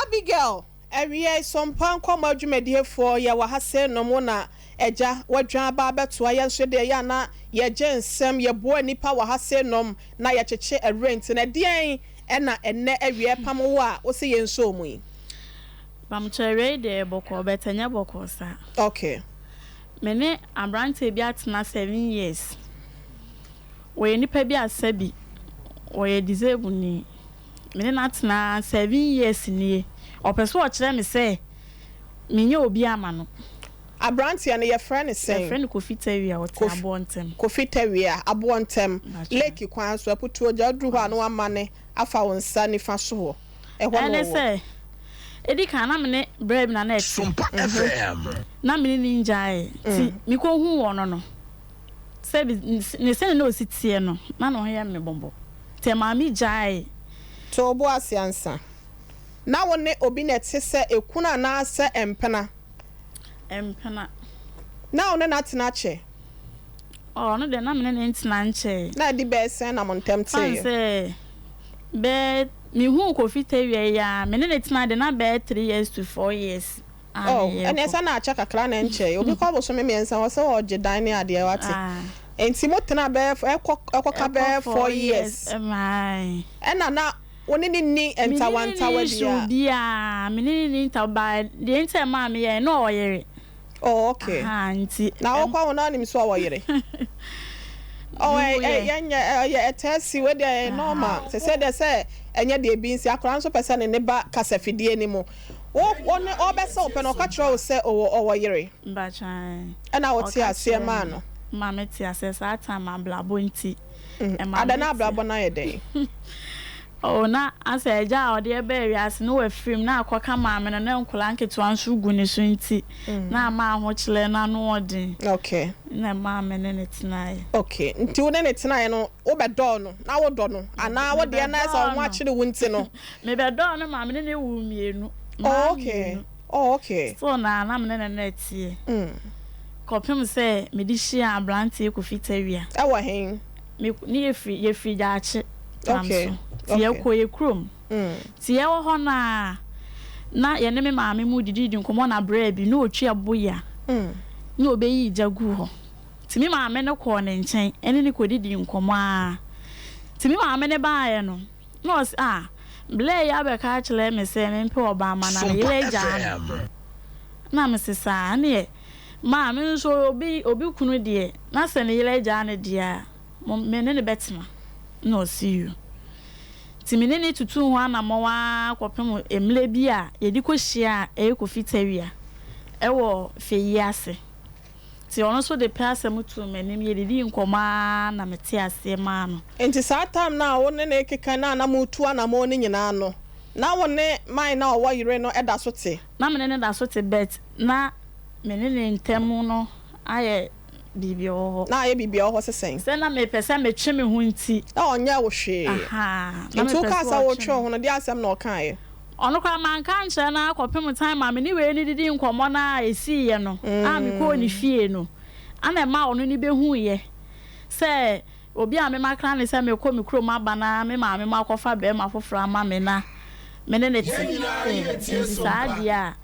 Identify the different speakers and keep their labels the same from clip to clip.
Speaker 1: Abigail, every SOMPA come out you for ya wahase no mona eja wadwan ba beto aye so de ya na ye gensem ye bo nipa wahase nom na ye cheche a rent na den na enne awie pam wo a wo se ye nso mu yi.
Speaker 2: Bam chere de boko betanya boko sa.
Speaker 1: Okay.
Speaker 2: Mene abrante bi atena 7 years. We nipa bi asabi. We disabled ni. Mene natena 7 years ni. Opeso o kire me say menye obi ama no.
Speaker 1: Abrante ya ne ye friend is saying.
Speaker 2: Your friend Kofi Tawia o te abontem.
Speaker 1: Kofi Tawia abontem. Lake kwan so aputu oja dru ho anu amane afa wonsa nifa so ho. E ho no.
Speaker 2: Ene say edi kan na mene brave na na
Speaker 3: SOMPA FM.
Speaker 2: Na mene ninja e. Ti mi ko hu wo no no. Se ne se no sitie no. Na no ya me bombo. Te ma mi jai.
Speaker 1: To obo asiansa. Na wone obi na te se ekuna na ase empena.
Speaker 2: Empena.
Speaker 1: Na one na tena che.
Speaker 2: Oh no de na mene ne ntina nche.
Speaker 1: Na di be sen na montem te.
Speaker 2: Say be mi hu Kofi Tawia ya mene ne tena de na be 3 years to 4 years.
Speaker 1: Oh, and esa na acha kakra na nche. Obi ko bo so me miensa wo se wo je dan ne ade wate. Enti motena be ekoka be 4 years.
Speaker 2: My.
Speaker 1: Na woni ni entawanta wadia.
Speaker 2: Bia mene ni ntaba de ente ma me ye no oyere.
Speaker 1: Oh, okay.
Speaker 2: Anti.
Speaker 1: Na wo kwa wona nim so oyere. Oh, yeah, test we dey normal. Say enye de bi nsi akora nso pese ne ba kasafidie ni mo. Wo ne obese open okachro wo se oyere.
Speaker 2: Mbachan.
Speaker 1: Na wo ti ase ma no.
Speaker 2: Ma me ti ase sa time blabo nti.
Speaker 1: Adana blabo na ye den.
Speaker 2: Oh na asa eja ode ebe wiase no we film na akoka ma me no na nkola nketo anso gu ne so nti na ma ho kile na no odin.
Speaker 1: Okay.
Speaker 2: Na ma me ne tinae.
Speaker 1: Okay. Nti wo ne tinae no wo be do no na wo do no ana wo de na asa ho akire wo nti no.
Speaker 2: Me be do no ma me ne wu mienu.
Speaker 1: Oh okay. Oh okay.
Speaker 2: So na me ne tie. Kopim se me di hia abrante Kofi Tawia.
Speaker 1: E wo hen.
Speaker 2: Me ni ye jaache.
Speaker 1: Okay.
Speaker 2: Tie ko ye krom. Tie wo ho na ye ne me maame mu didi nkomo na bra bi na otwi aboya. Na obeyi jagu ho. Ti me maame ne ko ne nchen ene ne ko didi nkomo a. Ti me maame ne baaye no. No ble ya be ka chile me se me mpe oba ma na ye ja. Na me se sa ne maame nso obi kunu de na se ne ye ja ne dia. Me ne betima. No see you. Timine ni tutu ho anamowa kopem emle bi a yedi kohia Kofi Tawia ewo feyi ase ti ono so de pass mutu menim yedi nkoma na mete ase ma no
Speaker 1: enti sa time na wo ne ekeka na mutu anamo ne nyina no na wo ne mai na owo yire no eda so te
Speaker 2: na mene ne da so te bet na mene ne ntemu no aye bibio
Speaker 1: na ye bibio ho sesen
Speaker 2: se na me pese me twe me ho nti
Speaker 1: na onya wo hwe
Speaker 2: aha
Speaker 1: na tu ka sa wo twe ho no de asem na okan ye
Speaker 2: ono kwa man kan che na akopem time ma me ni we ni didi nkomo na esi ye no a me ko ni fie no ana ma ono ni behu ye se obi a me makra ne se me ko me kro ma bana me ma me makofa be ma fofra ma me na me ne ti sa dia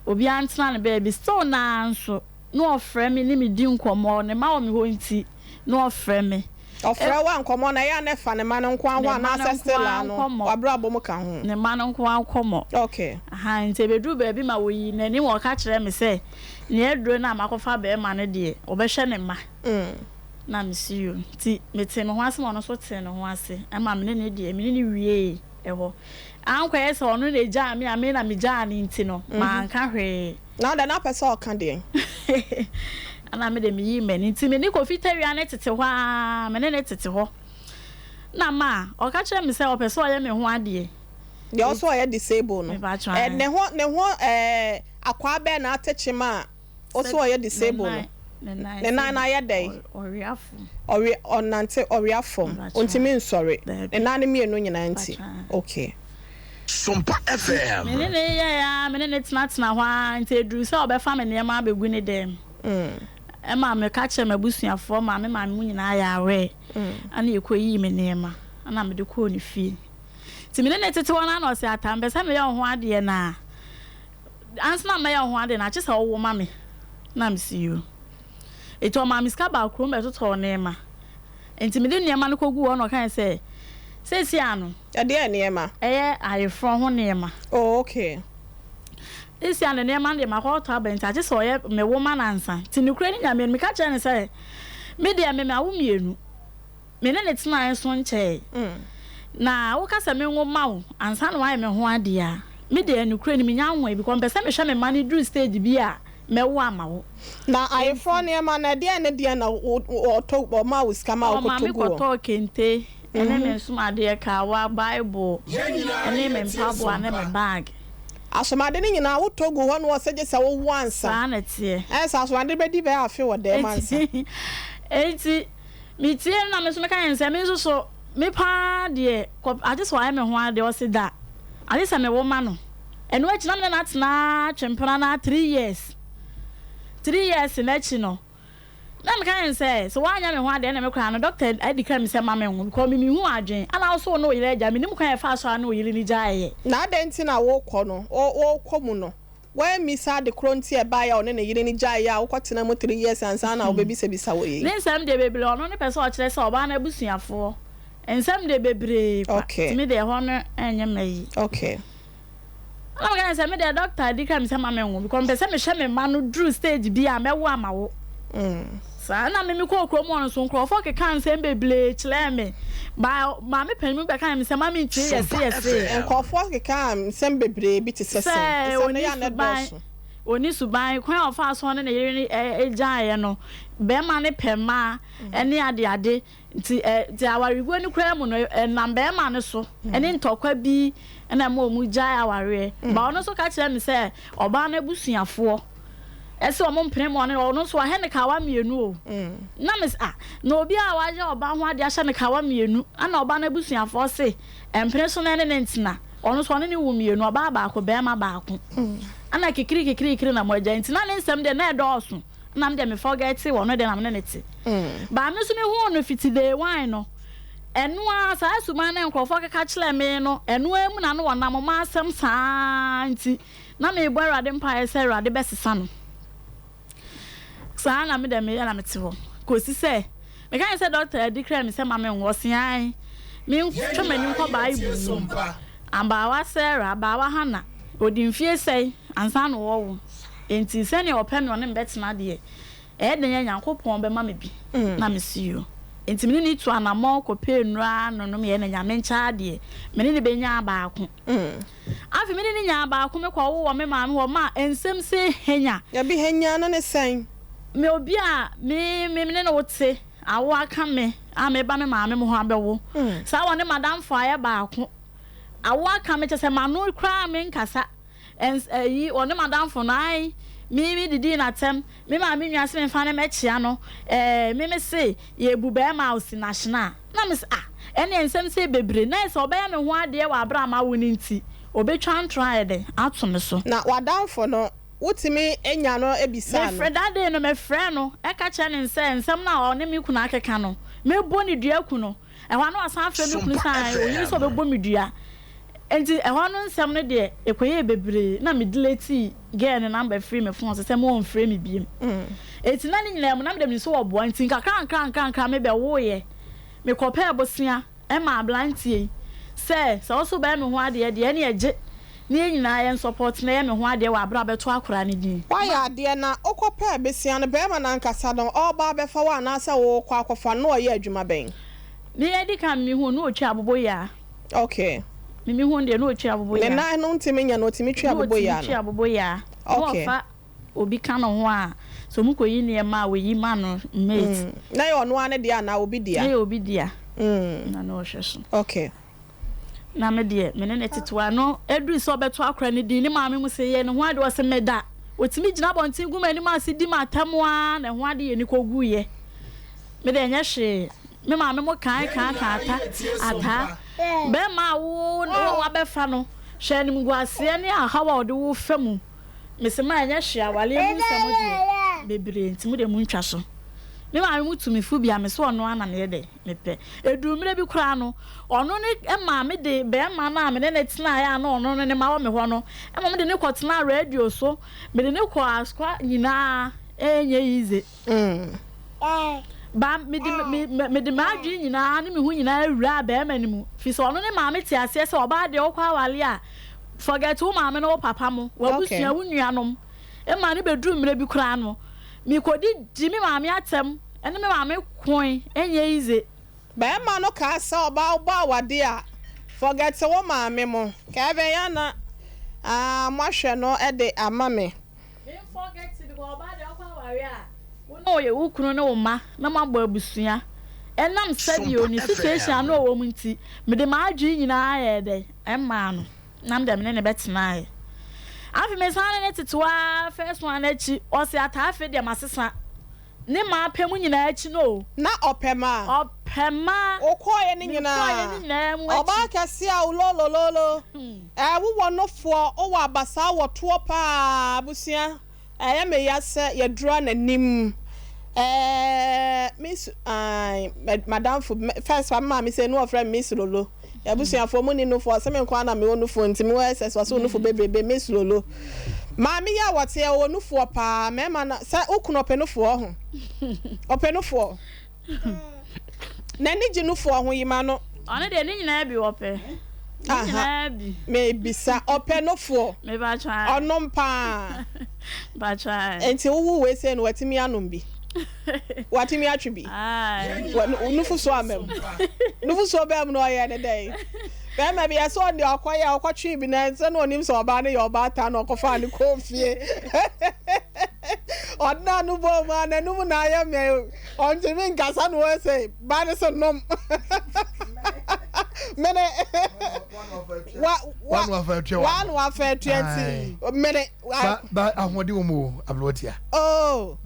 Speaker 2: obi antena ne be still na nso no ofre me ni me di nkomo ne ma wo me ho nti no ofre me
Speaker 1: ofre wa nkomo na ya ne fa ne ma no nko ahwa na asestela no wabra bom ka ho
Speaker 2: ne ma no nko ankomo
Speaker 1: okay
Speaker 2: aha nte bedu ba bi ma wo yi nani wo ka kire me se ne eduro na makofa be ma ne de obehwe ne ma na me see you ti mete me ho ase mo no so te ne ho ase ama me ne de me ne wie eho anko ye se ono ne ja me ame na me ja ni nti no ma nka hwe
Speaker 1: na da na pese o kan de
Speaker 2: ana me de me yi me nti me ni Kofi Tawia ne tete ho a me ne tete ho na ma o ka kire me se o pese o ye me ho ade
Speaker 1: de also ye disable no ne ho akwa be na atechima o so ye disable no ne na ye dey onante oriafo ontimi nsori ne na ne mienu nyina nti okay
Speaker 3: SOMPA FM
Speaker 2: me ne ya me ne tena ho nti edru se obefa me ne ma begu ne dem ma me ka che mabusuafo ma me mu nyina ya awe ana ekoyi me ne ma ana me de ko ni fie Timine ne tete wana na ose atambe se me ye ho ade na ansna me ye ho ade na chese wo mame na me see you eto ma miska ba krom be toto ne ma enti me de niema no kogu wo no kan se si ano
Speaker 1: ya de niema
Speaker 2: aye from ho niema
Speaker 1: oh okay
Speaker 2: isi ano niema de ma ko to abenta chese o ye me wo ma nansa ti ni kura ni nyame me ka che ne se me de me awo mienu me ne tina enso nche na wo kasa me ngo mawo ansa na wa me ho ade a me de anukura ni me nya anwa bi ko mpese me hwe me mani dru stage bi a me wo amawo
Speaker 1: na aye from niema na de na o to o ma uska ma o
Speaker 2: ko to go to kente ene me nsuma de ka wa bible ene me mpabo ane me bag
Speaker 1: asomade ni nyina wo to go ho no se je se wo wansa
Speaker 2: na tie
Speaker 1: sa asomade be di be afi wo de mansa
Speaker 2: enti mi tie na me so me kan se me so me pa de ade so aye me ho ade o se da ade se me wo ma no eno achi na me na tena chempana na 3 years na chi no na me kan se so wanya me ho ade na me kra no doctor adi kra me se ma me ho because me hu adwen ana so no yire ja me nim kan fa so ana yire ni jaaye
Speaker 1: na adenti na wo kọ no wo kọ mu no when me sa de kronti e ba ya one na yire ni jaaye a wo kwatena mo 3 years ansa na wo bebi se bisa wo yi
Speaker 2: nsem de bebre ono ne pese o kire se oba na busuafo nsem de bebre
Speaker 1: okay
Speaker 2: me de ho no enye meyi
Speaker 1: okay
Speaker 2: na me kan se me de doctor adi kra me se ma me ho because pese me hwe me ma no drew stage bi a me wo amawo sa na me ko kro mo no so nkrofo ke kan se beble chile me ba ma me panimu be kan me se ma me ntie yes
Speaker 1: nkrofo ke kan se bebre bi te sese
Speaker 2: na ya na doso oni suban kwan of aso ne yiri ejaye no be ma ne pema ene ade nti awarigo ni kra mu no na be ma ne so ene ntokwa bi na ma omu jaye aware ba ono so ka kire me se oba na busuafo ese o mo mpene mo ne ono so ahe ne kawa mienu o na mes na obi a waje oba ho ade ahye ne kawa mienu ana oba na busuafo se empene so na ne ntina ono so ne wo mienu oba ba ko be ma ba ko ana kikiri na mo agya ntina ne nsem de na edoso na me forget wo no de na me ne ti ba me so me hu no fiti de wine no enu a sa asuma na nkrofo keka kile me no enu emu na no wona mo ma asem saa nti na me bo Awurade mpa ese Awurade besesa no sa na me de me na me ti ho ko si se me kan se doctor adi kra me se ma me wo sian me twemani ko Bible amba wa Sarah ba wa Hana odimfie sei ansa no wo enti se ne ope me one betena de de Nyankopon be ma me bi na me see you enti me ni tu anamo ko pe nura no no me ne nyame ncha de me ne be nya ba ko afi me ne nya ba ko me ko wo me ma me wo ma ensem se henya
Speaker 1: ya bi henya no ne sen
Speaker 2: me obi a me ne no wote awo aka me a me ba me ma me ho abewo sa wone madam fa ya ba ko awo aka me chese ma no kra me nkasa yi wone madam fo nai mi didi na tem me ma me nwase me fa na me chia no me se ye bu be ma osi national na me ene ensem se bebre na se oba ya me ho ade wa abra ma woni nti obetwa ntry de ato me so
Speaker 1: na wadam fo no wotimi enya no ebisa no
Speaker 2: me freda de no me frɛ no e ka che ne nsem na o ne me kuna akeka no me bo ni dua ku no e ho no asan frɛ me kunu sai o yi so be bo me dua enti e ho no nsem no de ekoye bebre na me delete girl ne number free me phone se mo on free me biem enti na ni nyina mo na me dem so wo bo enti nkakra me be wo ye me kope abosia e ma blantie se so be me ho ade de ne eje ni nyina ye support na ye me ho ade wa abra beto akora ne din
Speaker 1: why ade na okopa besia no be ma na nkasa don oba be fa wa na sa wo kwa akofa no ye adwuma ben
Speaker 2: ni edi kan mi hu no otwa abobo ya
Speaker 1: okay
Speaker 2: mi hu de no otwa abobo ya
Speaker 1: na no ntimi nya no timi twa abobo ya no
Speaker 2: twa abobo ya okay fa obi kan no ho a so mu koyi ne ma we yi ma no mate
Speaker 1: na ye ono ane dia na obi dia
Speaker 2: na ye obi dia na no hweso
Speaker 1: okay
Speaker 2: na me de me ne tetwa no edu so beto akora ne din ni maame mu se ye ne ho ade wo se meda otimi gina bontin gu mani ma se di matamoa na ho ade ye ni kogu ye me de nya hwe me maame mo kan ata be ma wo no wa be fa no hwe ni mgu ase ne ahawa ode wo famu me se ma nya hwe awale mu se mo de bebre ntimi de mu ntwa so me ma me mutumi fu bia me so ono ana ne de me pe edumre bi kura no ono ne e ma me de be ma na me ne tina ya na ono ne ma wo me ho no e ma me de ne kwotena radio so me de ne kwa askwa nyina enye yize ba me de ma adwi nyina ne me hu nyina awura be ma ne mu fi so ono ne ma me ti ase se oba de okwa wale a forget wo ma me no papa mo wa busua wo nuanom e ma ne bedumre bi kura no mi kodi jimi maami atem ene me maami koin enye ize
Speaker 1: ba ma no ka sa oba wade a forget wo maami mo ka be ya na mahwe no e de amame
Speaker 2: me forget because oba de okwa ware a wo no ye wo kunu ne wo ma na mabọ abusua enam sabi oni situation no wo munti me de ma adwi nyina ya de emma no nam de me ne betena ye afi me san ne titwa first one achi o se atafe de masesa ne ma pemu nyina achi no
Speaker 1: na opema okoye ne nyina oba kase a ulolololo wo wonofo o wa abasa wo to pa abusia ya me yase ye dura nanim miss madam for first mama me say no friend miss lolo abusia for money no for some kwa na me wonu for ntimi we ss so no for bebrebe miss lolo maami ya wote e wonu for pa me ma na sa okuno penofo ho openofo na ni ginu for ho yima no
Speaker 2: one de ni nyina bi ope nyina bi
Speaker 1: me bisa openofo
Speaker 2: me ba try
Speaker 1: onom pa
Speaker 2: ba try
Speaker 1: enti wo we say no watimi anom bi watimi atwi bi nufu so amem nufu so be am no ya ne dai be ma bi so on de akoya akotwi bi na nse no onim so oba ne yoba ta no kofa ne kofie odna nu bo ma na nu na ya me on ti min kasa no we say ba ne so nom mene one of 20 mene
Speaker 4: ba ahodi wo mo ablotia
Speaker 1: oh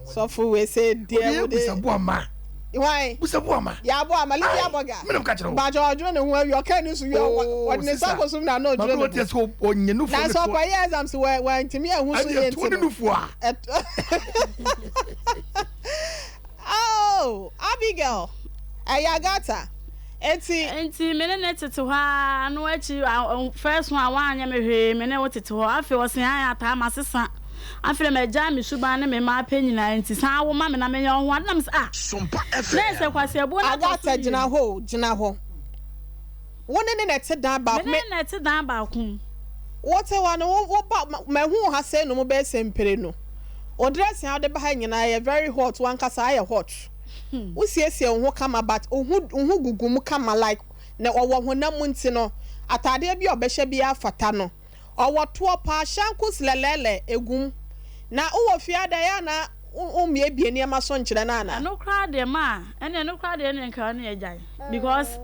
Speaker 1: so for we say dear we
Speaker 4: buama
Speaker 1: why
Speaker 4: buama
Speaker 1: ya buama lidia boga
Speaker 4: me ka kire
Speaker 1: ba jojo ne hu awi ka ni su yo woni sa ko sum na no
Speaker 4: jojo ba what so onye nufu
Speaker 1: na so kwa years am so we ntimi ehun so ye ntimi
Speaker 4: nufu a
Speaker 1: oh Abigail ayagata enti
Speaker 2: mene ne tete ha no achi first one anya me hwe mene wo tete ho afi wo sen aya ta masesa afi me ja me suba ne me ma pa nyina enti san wo ma me na me nya ho adam
Speaker 3: Sompa FM
Speaker 2: na se kwase abu na
Speaker 1: agata gina ho wone ne nete dan ba
Speaker 2: me nete dan ba ku
Speaker 1: wote wa no wo ba me hu ha se no mo be sempere no o dress ya de ba ha nyina ye very hot wan kasa aye hot usiesie ho kama but ohu gugum kama like na owo honam nti no atade bi obehye bi afata no owo to pa shankus lelele egum na uwo fiada ya na umie bie ni amaso nkyere na na
Speaker 2: no kra de ma ene no kra de ne nka na ejai because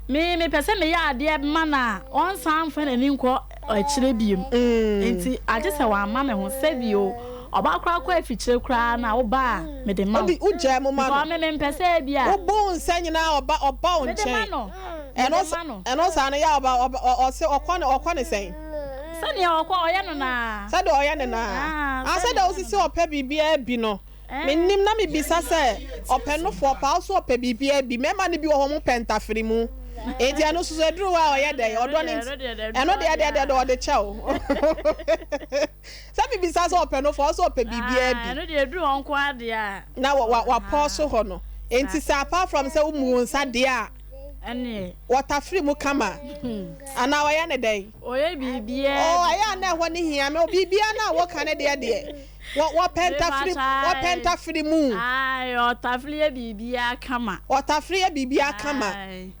Speaker 2: me pese me ya ade ma na on san fa na ni nko akire biem enti agese wa ma me ho sebio oba kra kwa afichire kra na oba me de ma
Speaker 1: o je mo ma
Speaker 2: no me pese bia
Speaker 1: obo nsa nyina oba o nchen eno sa na ya oba o se okwane sen
Speaker 2: sani okwa oya no na
Speaker 1: sade oya ne na asade osisi opa bibia bi no menim na me bisa se opa no fo pa so opa bibia bi mema ne bi wo ho pentafiri mu enti ano so edru wa oya dey odo ne eno de o de chao sabi bisa so opa no fo so opa bibia bi
Speaker 2: eno de edru onko ade a
Speaker 1: na wa pause ho no enti sa apart from say umu nsa de a
Speaker 2: ene
Speaker 1: water free mu kama ana oya ne dey
Speaker 2: oya bibia
Speaker 1: aya na ho ne hia me bibia na wo kan de wo penta free mu
Speaker 2: water free bibia kama
Speaker 1: water free bibia kama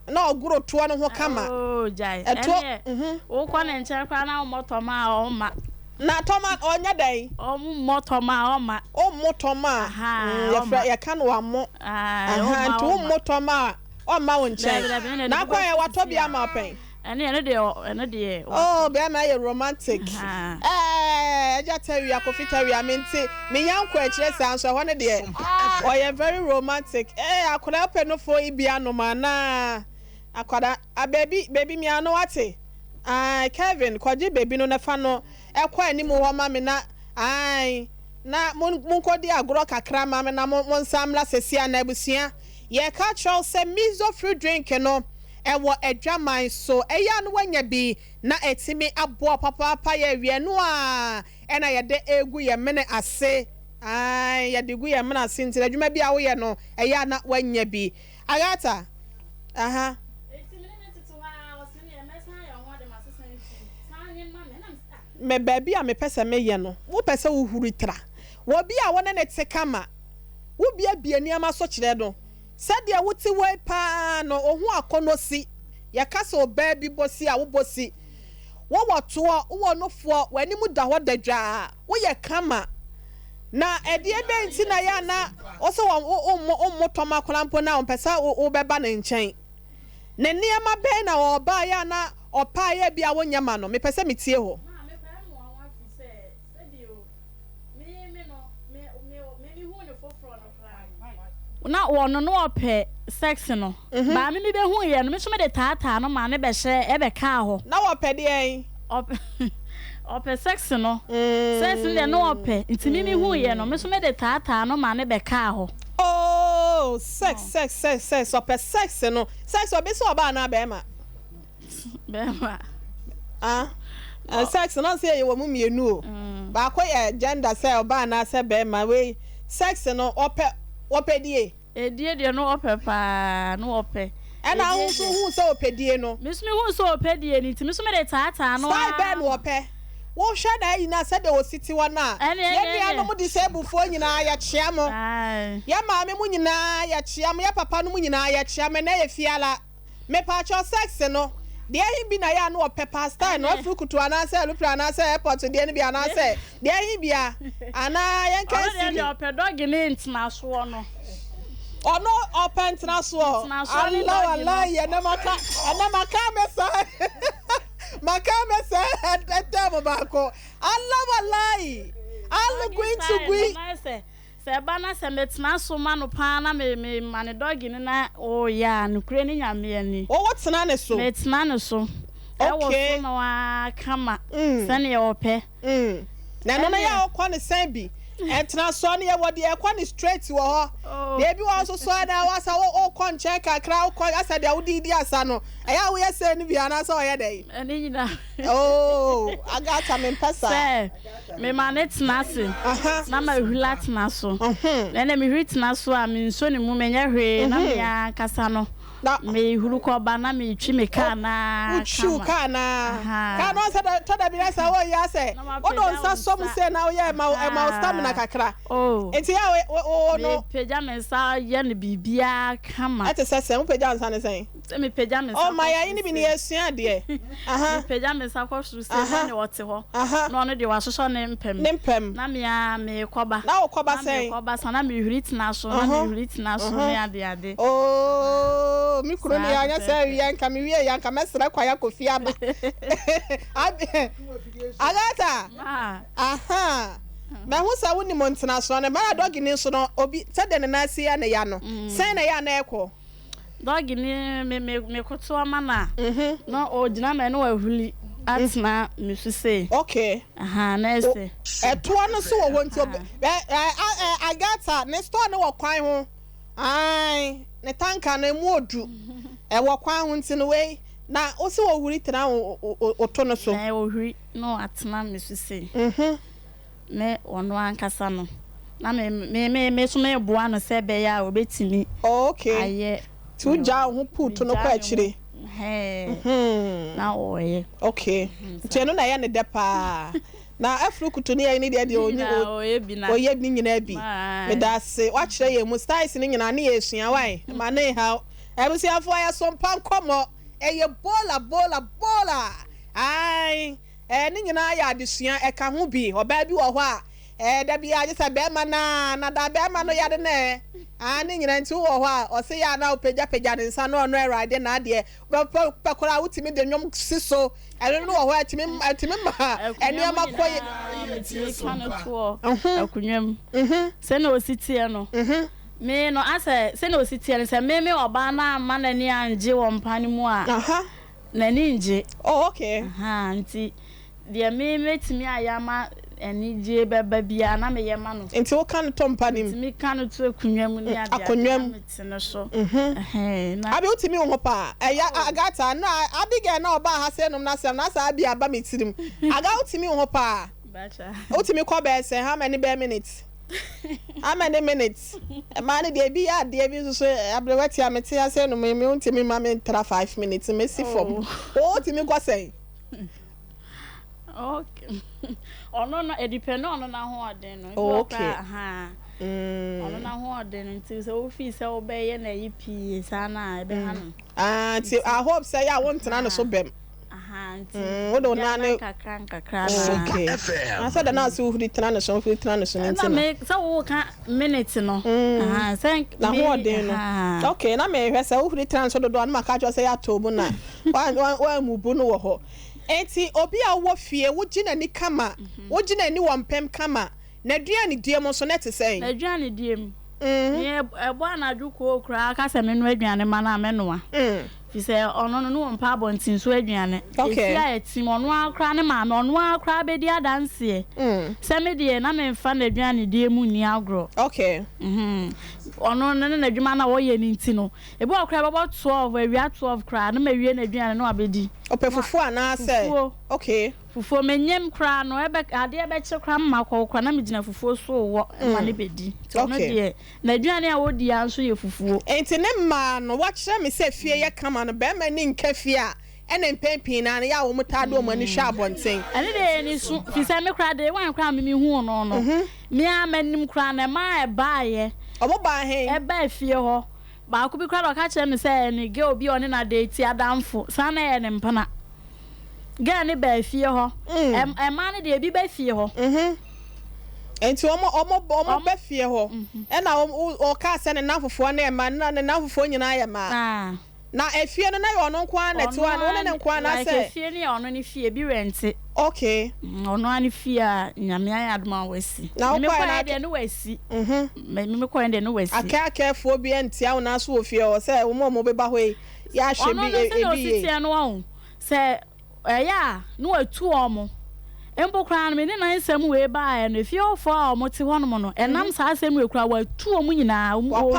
Speaker 1: na oguro to no ho kama
Speaker 2: oh jai ene wo kwa ne nche kwa na motoma o ma
Speaker 1: na toma onya dai
Speaker 2: o motoma o ma
Speaker 1: o motoma ya kan wa mo to motoma o ma won nche na kwa ya watobia ma pen
Speaker 2: ene de
Speaker 1: oh be ma ye romantic eja teri akofita wi amenti me yanko a kire sanso ho ne de o ye very romantic akoda pe no fo ibia no mana akoda baby mi ano ate Kevin kwaje baby no na fa no ekwa ani mu ho ma me na na munkodi agro kakra ma me na monsamla sesia na ebusia ye ka chol se miso free drink no ewo adwaman so eya no wanya bi na etimi abo papa ye wie no a ena ye de egu ye mene ase ai ye de gu ye mene ase nti adwuma bi a wo ye no eya na wanya bi agata aha me baby a me pese me ye no wo pese wo huru tra wo bi a wona ne te kama wo bia bia niama so kire do sadia wuti we pa no ohu akonosi ya kasa oba bi bosi a wo bosi wo woto wo no fo wani mu da ho dadwa wo ye kama na ede ebe nti na ya na o so wo motoma kolampo na on pesa wo beba ne nchen ne niama be na oba ya na opa ya bia wo nyama no me pese metie ho
Speaker 2: na wono no ope sex no ba me be hu ye no me so me de tata no ma ne be hye e be ka ho
Speaker 1: na wope de en
Speaker 2: ope sex no sex de no ope ntimi me hu ye no me so me de tata no ma ne be ka ho
Speaker 1: oh sex ope sex no sex obi so oba na be ma sex no say ye wo mu mienu o ba ko ye gender say oba na say be ma we sex no ope die
Speaker 2: die no ope pa no ope
Speaker 1: ena hu so ope die no
Speaker 2: me hu so ope die ni ti me so me de tata no
Speaker 1: sai be no ope wo hwe na yi na say de o city one na ye bia no mu disable fo nyina ya chia mo ya ma me mu nyina ya chia mo ya papa no mu nyina ya chia me na ye fiala me pa cho sex no de ahi bi na ya no ope pasta no frukutu ana say lupra ana say airport de ni bi ana say de ahi bia ana yen kan si
Speaker 2: de ope dog ni ntina so no
Speaker 1: ono open traso Allah wallahi ya na maka mesa etemo bako Allah wallahi Allah going to gui
Speaker 2: se ba na se metena so ma no pa na me mane dog ni na o ya no kure ni nyame ani
Speaker 1: o wotena ne so
Speaker 2: metena ne so e wo so na wa kama se ne ope
Speaker 1: na no ya okwa ne san bi entra so ne ye wode e kwa ni straight wo ho de bi wo so na wasa wo kon check akra wo asa de wodi di asa no eya wo yese ni bi ana so ye dey
Speaker 2: eni nyina
Speaker 1: oh agata me pesa
Speaker 2: se me manet na se na ma hwilat na so na me hwit na so a me nso ni mu menya hwe na me akasa no me huru ko ba na me twi me ka na
Speaker 1: uchu ka no se to da bi asa wo ya se o don sa so mu se na wo ye ma stamina kakra enti ya wo no
Speaker 2: peja me sa ye ne bibia kama
Speaker 1: ate se mu peja nsa ne sen
Speaker 2: me peja me sa
Speaker 1: oh my ya ni bi ne esua de
Speaker 2: me peja me sa ko suru se ne wote ho no no de wa soso ne mpem na me koba
Speaker 1: na wo koba sen
Speaker 2: me koba sa na me hwit na so na me hwit na so ne ade
Speaker 1: oh mi kuro ni anya say yanka mi wie yanka mesra kwa ya kofi aba agata aha na hu sa woni montina so na ma dog ni so no obi se de na asi ya na ya no sen na ya na ekwo
Speaker 2: dog ni me koto ama na no o dina me no ahuli atna me so say
Speaker 1: okay
Speaker 2: na ese
Speaker 1: eto no so wo wonti agata ne store no wo kwan ho ai ne tanka na mu odu e wo kwan ho nti no we na o se wo huri tena o to no so
Speaker 2: na wo huri no atena me so say me ono ankasa no na me so me boa no se be ya obetimi
Speaker 1: okay
Speaker 2: aye
Speaker 1: tu ja ho put no kwa chire
Speaker 2: na oye
Speaker 1: okay nti no na ya ne de pa na afrukutu ne ya ni de
Speaker 2: oye
Speaker 1: bi nyina bi me da se wa kire ye mu styles ni nyina ne esua wai ma ne ha ebusi afo ya sompa nkomo eye bola ai ni nyina ya adesua e ka ho bi oba bi wo ho a da bi age se be ma na da be ma no ya de ne ni nyina nti wo ho a o se ya na opeja ne nsa no no erade na ade pekora wutimi de nwom siso eno no wo ho atimi ma eni ama koye
Speaker 2: akunwam se na ositie no me no ase se na ositie no se me oba na ama na ni anje wo mpani mu a na ni nje
Speaker 1: oh okay
Speaker 2: nti de me metimi ayama eni je beba bia na me ye ma no
Speaker 1: enti wo kan tompa nim
Speaker 2: enti me kan to akunwa mu ni ade
Speaker 1: akonwam
Speaker 2: no so
Speaker 1: na abi utimi wo pa eya agata na abige na oba ha se nom na sem na sa abi aba metirim aga utimi wo pa
Speaker 2: bacha
Speaker 1: utimi ko be se how many minutes how many minutes man dey be ya dey be so abrewati amete ya se no me untimi ma me 5 minutes me si form o utimi ko say
Speaker 2: okay ono na e depend on na ho ade no
Speaker 1: okay
Speaker 2: ono na ho ade no nti so ofi se obeye na yipi sana e be ha no
Speaker 1: ti I hope say ya won tena no so bem
Speaker 2: nti
Speaker 1: wo do na ne
Speaker 2: kakra
Speaker 1: okay I said na so ufri tena no so ufri tena no so nti
Speaker 2: na me so wo ka minute no thank
Speaker 1: na ho ade no okay na me hwe say ufri tena no so do na maka jo say ya to bu na wa mu bu no wo ho enti obi a wo fie wo gina ni kama wo gina ni wo mpem kama na aduane die mo so net say
Speaker 2: na aduane die mu ye ebo anadwo ko okra aka se me no aduane ma na me noa fi se ono no mpa abontin so aduane
Speaker 1: okay
Speaker 2: efi a etim ono akra ne ma me ono akra be di adanse se me die na me mfa na aduane die mu ni agro
Speaker 1: okay
Speaker 2: ono na adwuma na wo ye ni nti no ebo akra babo 12 awia 12 kra na mawie na aduane no abedi
Speaker 1: opefufu ana say okay
Speaker 2: fufu menyem kra no ebe ade ebe che kra mmakọ kra na megina fufu so wo ma ne bedi to no de na aduane a wodi anso ye fufu
Speaker 1: enti ne ma no wa kire me se fie ye kama no be ma ni nka fie a ene mpempin na ya wo mutado ma ni hwa abonten
Speaker 2: ene de ni su fi se me kra de wan kra me hu no no me a manim kra na ma e baaye
Speaker 1: obo ba he
Speaker 2: e ba fie ho ba ko bi kra do ka kire me se ni ge obi oni na de ti adamfo sana ye ne mpana ga ne ba fie ho ma ne de bi ba fie ho
Speaker 1: enti omo ba fie ho e na o ka se ne nafofo na e ma na ne nafofo nyina ya ma na efie no na yo no kwa na tiwa no ne nkwa na se
Speaker 2: efie ni ono ni fie bi rent
Speaker 1: okay
Speaker 2: ono ani fie a nyame ya adoma wasi me ko ya de no wasi me ko ya de no wasi
Speaker 1: aka fo bi entia na so ofie o se wo mo be ba hwe ya hwe bi
Speaker 2: ebi ono no se ya no atu omo embo kra no me ne nan sam we ba no efie ofo a omo te ho no no enam sa asem we kra wa tu omo nyina
Speaker 1: omo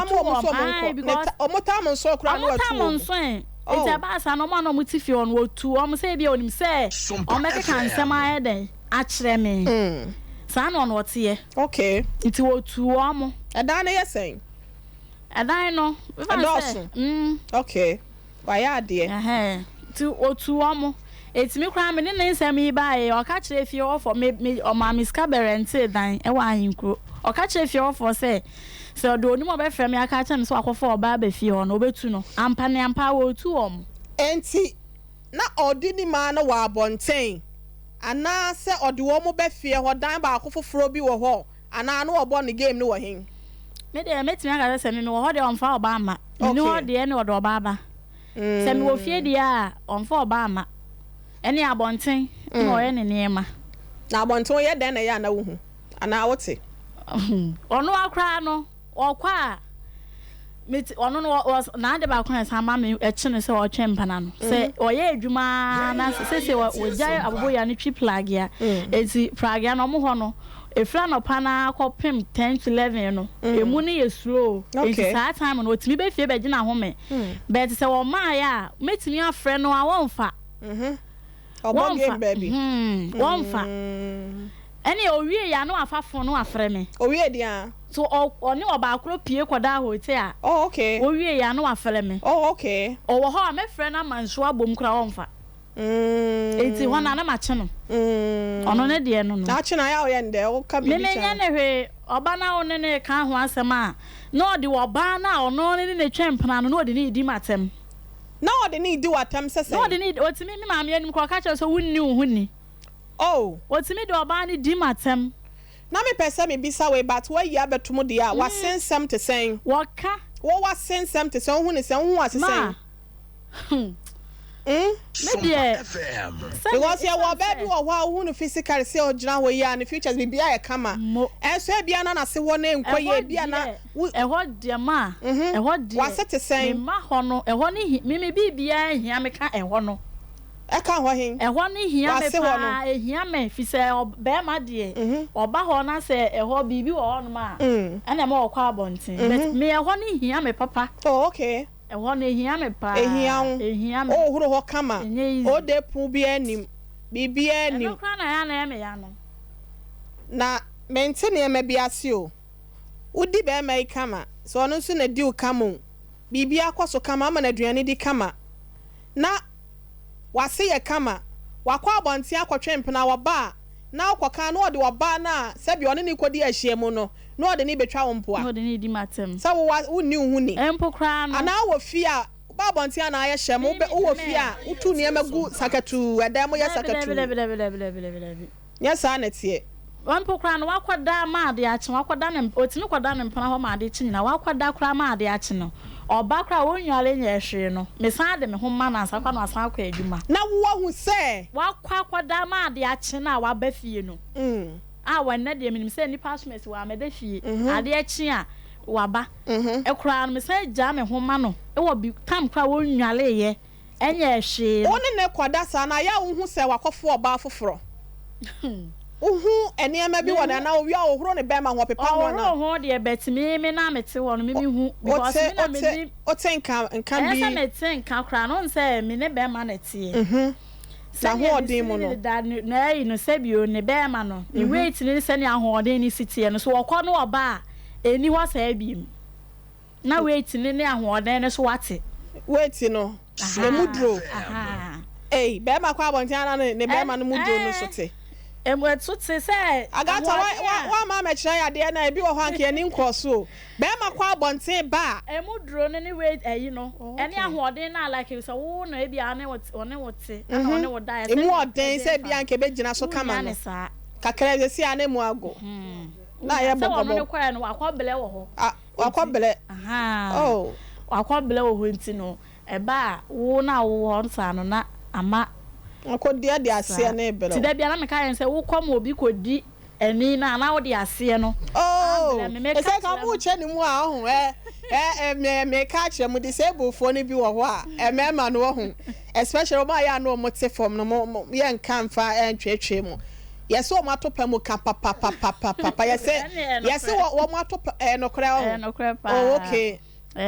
Speaker 1: tam so kra no atu
Speaker 2: ita ba sa no ma no muti fie on wotu omo se bia onim se o me kan nsem ayede a kire me sa no no tie
Speaker 1: okay
Speaker 2: iti wotu omo
Speaker 1: edan na yesen
Speaker 2: edan no we fa se
Speaker 1: okay wa ya de
Speaker 2: ti wotu omo etimi kra me ne nsem yi baaye o ka kire fie ofo me o ma miska berente dan e wa ahinkro o ka kire fie ofo se so do oni mo be frem ya ka chem so akofo oba ba fie ho no obetu no ampa ne ampa wo tu om
Speaker 1: enti na odi ni ma na wa abonten ana se odi wo mo be fie ho dan ba akofoforo bi wo ho ana no obo ne game ni wo hin
Speaker 2: me de metimi aka se me wo ho de onfa oba ama ni ho de ne odo oba aba se me wo fie de a onfa oba ama eni abonten no ye ne niema
Speaker 1: na abonten ye den na ya na wo hu ana wote
Speaker 2: ono akra no okwa meti ono no na ade ba kwan sa ma me e chine se o twempana no se oye adwuma na se wo jai aboboya ne twi plug ya eti plug ya no mo ho no efra no pana akopem 10 to 11 no emu ne ye slow eti sa time no otimi be fie be gina ho me but se wo ma ya metimi afre no a wonfa
Speaker 1: obo game baby
Speaker 2: wonfa eni owie ya no afafo no afre me
Speaker 1: owie dia
Speaker 2: so oni oba akro pie koda hotel a
Speaker 1: oh okay
Speaker 2: owie ya no afre me
Speaker 1: oh okay
Speaker 2: o wo ho a me frɛ na manso abom kra wonfa eti hona na mache no ono ne de no no
Speaker 1: na che na ya o ye nde o ka bi
Speaker 2: me nya ne hwe oba na one ne ka ho asɛm a na odi oba na ono ne twempana no na odi ne di matem
Speaker 1: na odi ne di watam sese
Speaker 2: na odi ne otimi mi maame anim kro ka che so wunni hunni
Speaker 1: oh
Speaker 2: otimi de oba ne di matem
Speaker 1: na me pese me bisa we but why ya betum de a wa sensem te sen
Speaker 2: waka
Speaker 1: wo wa sensem te sen hu ne sen hu asesen
Speaker 2: Media
Speaker 3: FM.
Speaker 1: Because ya wa baby wo wa hu no physical say o gina ho ya ne futures bi bia ya kama enso e bia na na se wo na enkoye bia na
Speaker 2: e ho de ma e ho de
Speaker 1: wa set sen
Speaker 2: me ma ho no e ho ne me bibia hia me ka e ho no
Speaker 1: eka ho hin
Speaker 2: ehɔ ne hia me pa ehia me fi sɛ be ma de ɔba hɔ na sɛ ehɔ bibi wɔ hɔ no ma ɛna ma ɔkɔ abɔnten but me ehɔ ne hia me papa
Speaker 1: oh okay
Speaker 2: ehɔ ne hia me pa
Speaker 1: ehia me oh huro hɔ kama o de pu bi anim bibi anim
Speaker 2: no kra na me ya no
Speaker 1: na maintain e ma bi ase o udi be ma kama so ɔno nso na di o kama bibi akɔso kama ama na aduane di kama na wase ye kama wakɔ abɔnten akɔtwe mpena wɔba na akɔka na ɔde wɔba na sɛbi ɔne ne kodi ahyia mu no na ɔde ne betwa wo mpoa
Speaker 2: na ɔde ne di matem
Speaker 1: sɛ wo ni hu ni
Speaker 2: empo kra no
Speaker 1: ana wo fi a ba abɔnten na ayɛ hyɛ mu wo fi a utu ne magu sakatu ɛdan mo yɛ sakatu nyɛ saa na tie
Speaker 2: empo kra no wakɔda ma ade akye wakɔda ne otimi kɔda ne mpena hɔ ma ade kye nyina wakɔda kra ma ade akye no ọba kra wonwale nya ehwe no me san de me ho ma na asakwa no asan akwa adwuma
Speaker 1: na wo hu se
Speaker 2: wakwa kwada ma ade akye na wa ba fie no a wanna de minim se ni passport wa me da fie ade akye a wa ba ekura no me san gya me ho ma no e wo bi tam kra wonwale ye enya ehwe
Speaker 1: one ne kwada sa na ya wo hu se wakofo ọba afoforo uhu enema bi wona na owi a ohuro ne bema ho pepa ho na
Speaker 2: ho de betimi me na mete ho no me hu because me na me
Speaker 1: o tenka nkan bi
Speaker 2: esa me tenka kra no nse me ne bema na tie
Speaker 1: na ho odin mu no
Speaker 2: na yi no sebio ne bema no ni wait ni se ne ahoden ni sitie no so wokọ no oba eni ho sa abiem na wait ni ne ahoden ne so wate
Speaker 1: wait no le mudro bema kwa abontia na ne bema no mudro no so te
Speaker 2: emwetu te say
Speaker 1: agata wa ma me kire ya de na ebi wo ho anke ani nkroso be ma kwa abonten ba
Speaker 2: emuduro ne wait eyi no ene ahoden na like so wo no ebi ane one wote na one wo da
Speaker 1: emu oden se bi anke be gina so kama no kakra ze si ane mu ago na ye bobo
Speaker 2: so wo kwa no akobele wo ho
Speaker 1: akobele
Speaker 2: oh akobele wo ho nti no eba wo na wo nsa no na ama
Speaker 1: akodi de ase na ebere
Speaker 2: ti da bia na me ka yen se wo kom obi kodi eni na wo de ase no
Speaker 1: ese ka mu che ni mu a ho me ka che mu disable phone bi wo ho a mema no ho especially ba ya no mo te form no ye nkan fa entwetwe mu yesi o mo atopa mu ka papa yesi wo mo atopa no kra oh okay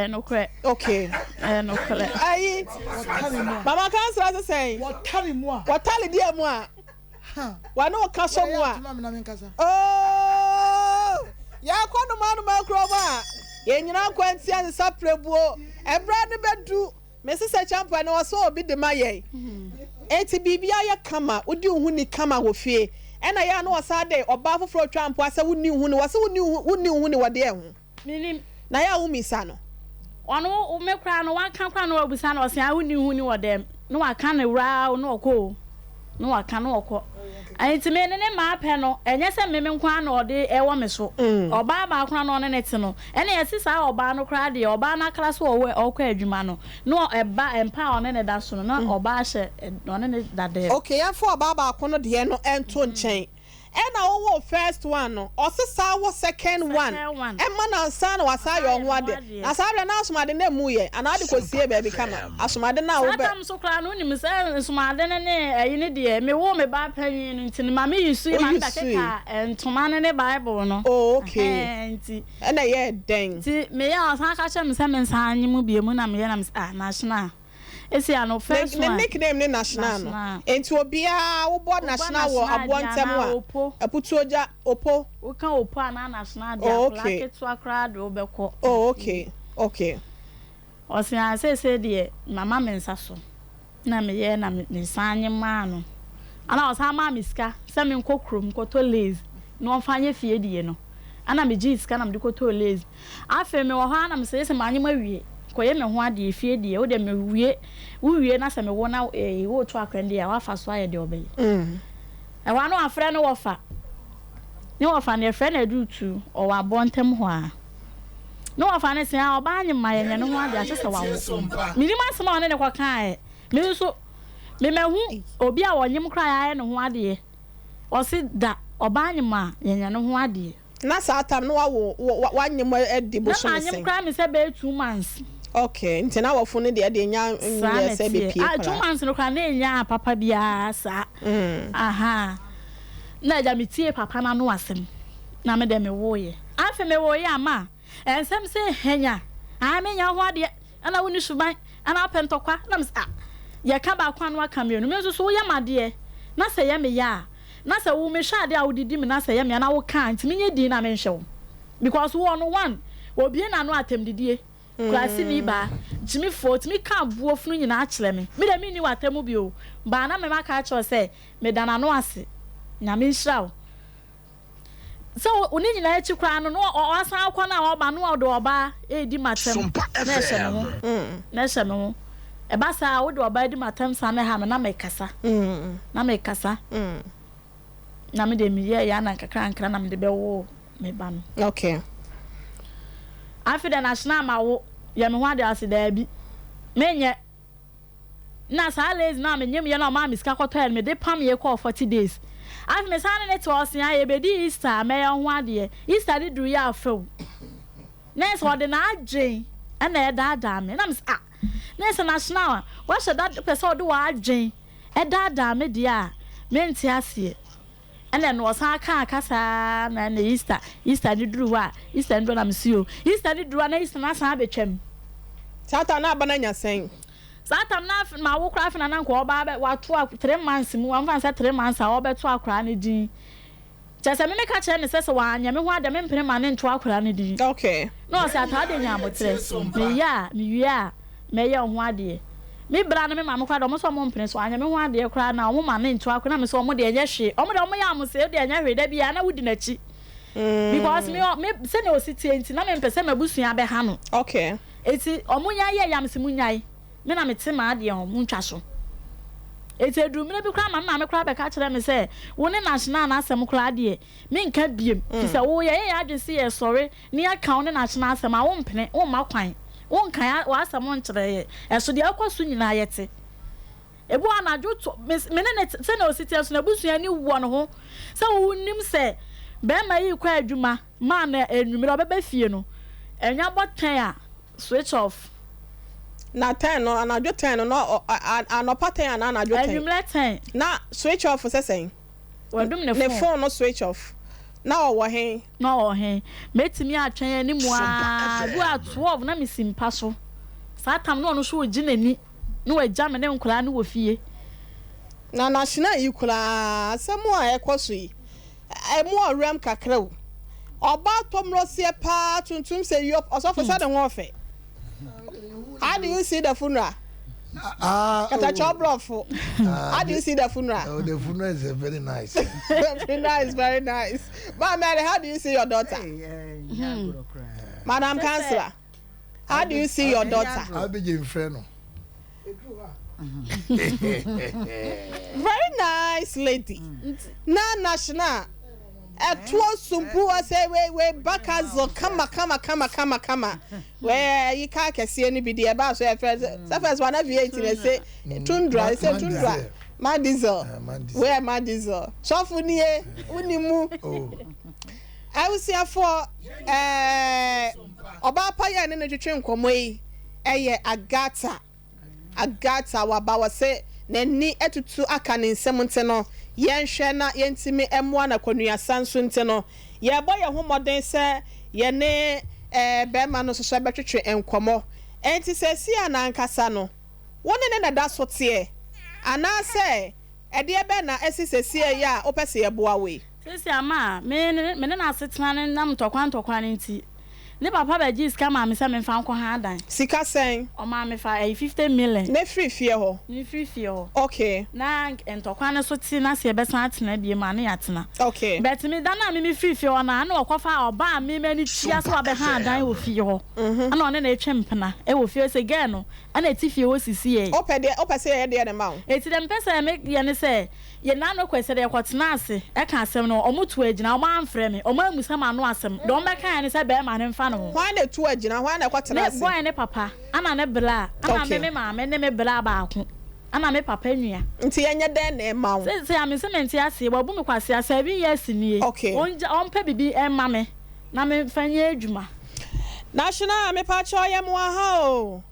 Speaker 2: no kre
Speaker 1: okay
Speaker 2: no kre
Speaker 1: ayi mama kan sra say
Speaker 4: what tell mu a
Speaker 1: dia mu a wa no ka so mu a oh ya kwano manu makro ba ye nyina kwanti an saprebuo ebra ne bedu mesisa champa na so obi de maye enti bibia ya kama odi hu ni kama wo fie ena ya no wasa de oba foforo twampo asa wuni hu ni wasa wuni hu ni wode hu
Speaker 2: minim
Speaker 1: na ya wu misa no
Speaker 2: ono o mekra no waka kra no abusa no se ahuni hu ni wode no waka ne wra no okọ no waka no okọ anti me ne ma pe no enye se me nkwa na ode ewo me so oba ba kra no ne nete no ene yesisa oba no kra de oba na kra so okọ adwuma no eba empa one ne da so no na oba hye one ne da de
Speaker 1: okay ya fo oba ba ko no de no ento nchen ena wo first one no osisa wo second one emma na nsa na wasa yo ho ade asabra na asomade na mu ye ana ade kosie ba bi kama asomade na wo be
Speaker 2: atam so kra no nim se asomade ne ayi ne de me wo me ba panyin no ntini ma me yisu ma da keka entoma ne bible no
Speaker 1: oh okay
Speaker 2: enti
Speaker 1: ena ye den
Speaker 2: ti me ya asan ka che me se me nsa anyi mu bie mu na me ye na me national esi ano first one
Speaker 1: the nickname ne national no enti obia wo bo national wo abontem a aputuoja opo
Speaker 2: wo kan opo ana national dia plaque to akra de obekọ
Speaker 1: oh okay
Speaker 2: osi an se de mama me nsa so na me ye na me sanye ma no ana osa ma miska se me nkokrom koto lazy no mfanye fie die no ana me jiska na me koto lazy afa me wo ha na me se manye ma wie koye me ho ade fie die wo de me wie na se me wo na wo to akwande ya wa fa so aye de obeye e wa no afre no wo fa ni wo fa ne fre na dutu o wa bontem ho a no wo fa ne se a oba anyima ye no ho ade a se wa wo minima se ma one ne kwa kan me so me hu obi a wonyim kra ya ne ho ade o si da oba anyima ye no ho ade
Speaker 1: na sa atam no wa nyem edi bo so
Speaker 2: na anyim kra me se be 2 months
Speaker 1: Okay, nti na wofo ne de nya se be pie.
Speaker 2: 2 months no kwa na nya papa bia sa. Aha. Na ja metie papa na no asem. Na me de me woye. Afa me woye ama. Ensem se henya. Me nya ho ade. Ana woni suban. Ana pentokwa. Na me sa. Ye ka ba kwa no aka me no. Me so wo yamade. Na se ye me ya. Na se wo me hwa ade a wodidi me na se ye me na wo kan. Nti me nye din na me nhwe. Because wo no one. Obi na no atem didie. Klasi ni ba. Jimi fort me ka buofunu nyina a kire me. Me de me ni watemu bi o. Ba na me maka a kire se me dana no ase. Nya me nhraw. So oni nyina echi kra no o asan akwa na o ba no o do oba e di matem.
Speaker 3: SOMPA FM.
Speaker 2: Na hye me ho. E ba sa o do oba di matem sa na ha me na me kasa. Na me kasa. Na me de me ye ya na kakra nkra na me de be wo me ba no.
Speaker 1: Okay.
Speaker 2: Afi da national ma wo ye me ho ade ase da bi. Menye na sa lazy na me nyem ye na ma miska kwoto me de pam ye call 40 days. Afi me sa ne to osia ye be di Easter me ye ho ade. Easter di duru ya afew. Na so de na adwen na e da me. Na me ah. Na so national wa she da person do wa adwen. E da me dia. Me nti ase. Ene no san kan kasa na Easter ni duru wa Easter ndo na msio Easter ni duru na Easter na san abetwam
Speaker 1: Satan na aba na nya sen
Speaker 2: Satan na ma wo kra afina na nko oba be wato 3 months mu amfa say 3 months a obeto akra ne din chese me ka kire ne sese wa anya me ho ade me mpene ma ne nto akra ne din
Speaker 1: okay
Speaker 2: no say atade nya abotre me ya me wi me ye ho ade me bra na me ma me kwa do mo so mo mpene so anya me ho ade kra na o mo ma ne nto akra na me so mo de enye hwe o mo de o mo ya mo se de enye hwe da bia na wudi na chi because me se ne o siti enti na me mpese mabusua be ha no
Speaker 1: okay
Speaker 2: eti o mo nya ye yam se mu nyai me na me te ma ade o mo ntwa so eti edu me bi kra ma me kra be ka kire me se wo ne national na asem kra ade me nka biem ti se wo ye ya adwese ye sorry ni aka wo ne national asem a wo mpene wo ma kwan won kan wa asam nkyere eso de akwaso nyina yete ebu anadwo to me ne se na ositi eso na busua ni wo no ho se wo nim se be ma yi kwa adwuma ma na enwumire obeba fie no enya botan a switch off
Speaker 1: na 10 no anadwo 10 no anopa 10 na anadwo 10
Speaker 2: enwumire 10
Speaker 1: na switch off sesen
Speaker 2: wadum
Speaker 1: ne phone no switch off na owo hen
Speaker 2: na owo hen metimi atwen ni mu a du a 12 na misimpa so satam no so oginani no wagya me ne nkura no wo fie
Speaker 1: na national ikura asemu a ekoso yi emu orem kakra o oba tomrosie pa tuntum se yop osofo se de ho ofe how do you see the funeral Kata chobrofo. How do you see the funeral?
Speaker 4: Oh, the funeral is very nice.
Speaker 1: The funeral is very nice. But Mary, how do you see your daughter? Madam Councillor, how do you see your daughter?
Speaker 4: I'll be your friend.
Speaker 1: Very nice lady. Na national. Sumpu say we bakazo kama. Where you can't see any video about so first one of you say tundra my diesel. Where my diesel? So funny unimu. I will say for oba paya and the train komoi agata wabawa say neni etutu aka ne nsɛm no yɛnhwɛ na yɛntimi ɛmoa na konua sanso nte no yɛbɔ yɛ ho modern sɛ yɛne bɛma no soso bɛtwetwe enkomo enti sɛ si anankasa no wone ne na da so te anase ɛde ɛbɛ na ɛsisɛsie yɛ a opɛse yɛboa we
Speaker 2: sisi ama me ne na asetena ne nam tokwan ne nti ne papa ba ji ska ma me se me fa nko ha dan
Speaker 1: sika sen
Speaker 2: o ma me fa 50 million
Speaker 1: ne free fie ho
Speaker 2: ni free fie ho
Speaker 1: okay
Speaker 2: na entokwa ne so ti na se be san atena bie ma ne yatena
Speaker 1: okay
Speaker 2: but me dan na me free fie ho na na okofa oba me mani tia so be ha dan wo fie ho ana one na etwe mpena e wo fie se ge no ana eti fie wo sisi e
Speaker 1: opese ye de ma
Speaker 2: eti dem pese me ye ne se ye na no kwese de kwotena ase e ka asem no omutu agina o ma amfre me o ma musa ma no asem do me kan ne se be ma ne mfa no
Speaker 1: why na tu agina why na kwotena ase
Speaker 2: boy ne papa ana ne bla ana me ma me ne me bla ba ako ana me papa nua
Speaker 1: nti yenye den na ma wo
Speaker 2: se am se menti ase bo bu me kwase ase 7 years nie
Speaker 1: okay
Speaker 2: on pa bibi e ma me na me fanye adwuma
Speaker 1: National, me pacho ya mwaha.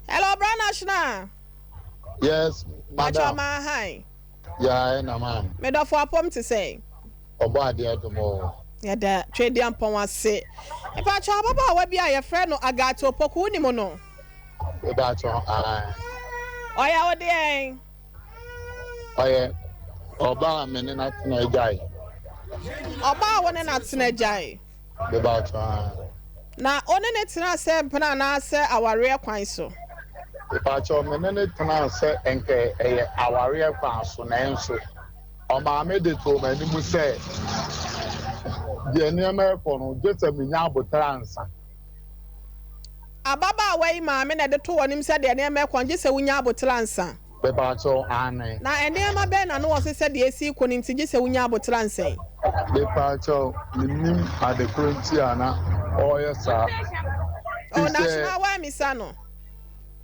Speaker 1: Hello, bra National.
Speaker 3: Yes,
Speaker 1: Pacho
Speaker 3: madam.
Speaker 1: ma hi.
Speaker 3: Yeah, na ma'am.
Speaker 1: Me do for apom to say.
Speaker 3: Oba ade adomo.
Speaker 1: Ya da trade ampon wase. Me pacho baba wa bia ye frɛ no agato poku ni mo no.
Speaker 3: E ba cho
Speaker 1: Oya ode en.
Speaker 3: oye. Oba me ne na tena ejai.
Speaker 1: Oba wo ne na tena jai.
Speaker 3: E ba cho
Speaker 1: Na one ne tena se mpana na se aware kwan so.
Speaker 3: e ba cho me ne tena se enke eye aware kwa so na enso. O ma me de to ma ni mu se de ne ma ko no jese me nya abotara nsa.
Speaker 1: Ababa wa yi ma me na de to wonim se de ne me kwanje se wunya abotran nsa.
Speaker 3: E ba cho ane.
Speaker 1: Na ene ma be na no wo se de esi ko ni ntije se wunya abotran nsa.
Speaker 3: E ba cho nim adekronti ana oye sa.
Speaker 1: Oh, national wa mi sa no.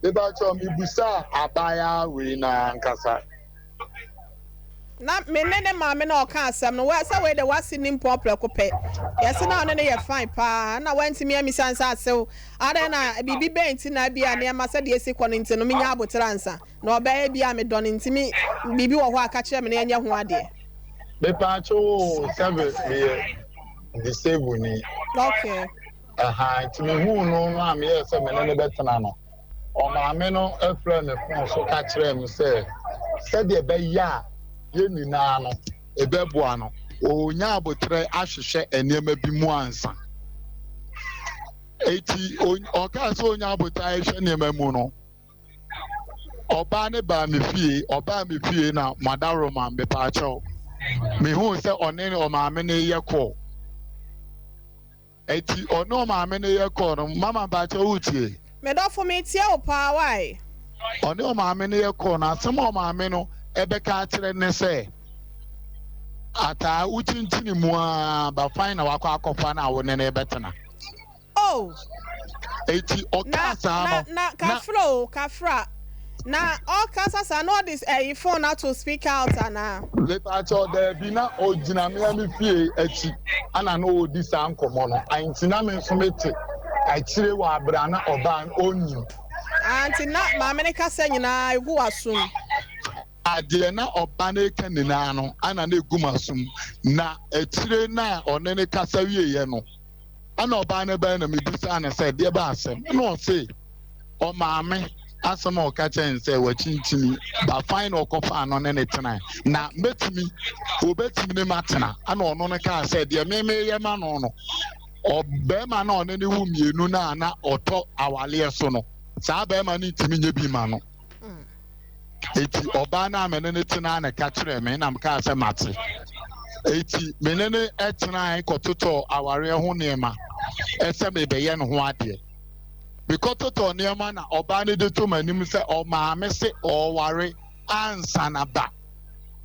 Speaker 3: E ba cho mi busa abaya we na nkasa.
Speaker 1: Na me ne ma me na oka asem no wa se we de wasi nim poplar ko pe. Yes na one ne ye fine pa na wanti mi amisa nsa asew. Ada na bibi be nti na bia ne ma se de esi ko ni nti no minya abotran nsa. Na oba bia me don nti mi bibi wo ho aka kire me ne nya ho ade.
Speaker 3: Me pa cho sebe me disable ni.
Speaker 1: Okay.
Speaker 3: Nti me hu no no am ye se me ne betena no. O ma me no efre me phone so ka kire me se de be ya ye nyina no ebeboa no onya abotre ahwehwe enema bi mu ansa. Eti o ka so onya abotre ahwehwe enema mu no. Oba ne ba me fie na madaroma me pa cho. Me hu se one o ma me ne ye ko. Eti ono ma me ne ye ko no mama ba cho utie.
Speaker 1: Me do for me tie o pa why.
Speaker 3: Ono ma me ne ye ko na asem o ma me no ebe ka kire ne se ata uchintini mu a ba fine na wakọ akọfa na wo ne na ebetena.
Speaker 1: Oh.
Speaker 3: Eti o ka sa no.
Speaker 1: Na kafra. Na all kasa no this phone out to speak out na.
Speaker 3: Later cho there be na ogina me fie achi ana no odi sa nkomo no. Antina me nso mete. Achire wa abra na oba onyi.
Speaker 1: Anti na ma me kasa nyina egu asum.
Speaker 3: Ade na oba na eka nina no ana na egu masum na achire na one ne kasa wie ye no. Ana oba na ba na me bisa na say de ba asem. Na o say o maame asem o ka chen say wa chinchini ba fine okofa no ne tena na metimi obetimi ne matena ana ono ne ka say de me ye ma no no obema na one ne wu mienu na oto awale so no saa be ma ne ntimi nye bi ma no. Eti oba na amene ne tena na ka kire me na mka say mate. Eti menene etena kototo aware ho nema ese me be ye no ho ade. Because toto nema na oba ne de to manim se o maame se o ware ansa na ba.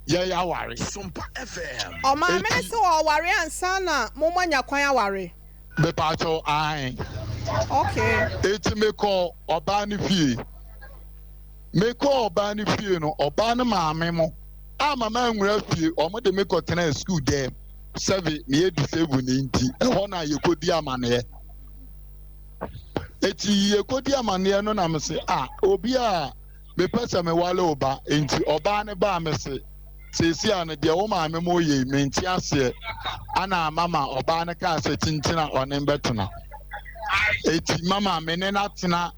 Speaker 3: Ye ya ware.
Speaker 5: SOMPA FM.
Speaker 1: O maame ne se o ware ansa na mo manya kwan aware.
Speaker 3: Be pa cho ai.
Speaker 1: Okay.
Speaker 3: Eti me ko oba ne fie. Me ko oba ne fie no oba ne maame mo. Ama ma nwura fie o mo de me ko tena school there. 7 me disable ni nti. E ho na ye kodi amane. Eti ye kodi amane no na me se obi a me pesa me wale oba enti oba ne ba me se sesi an de wo ma me mo ye me nti ase ana mama oba ne ka se tintina one betena. Eti mama me ne na tena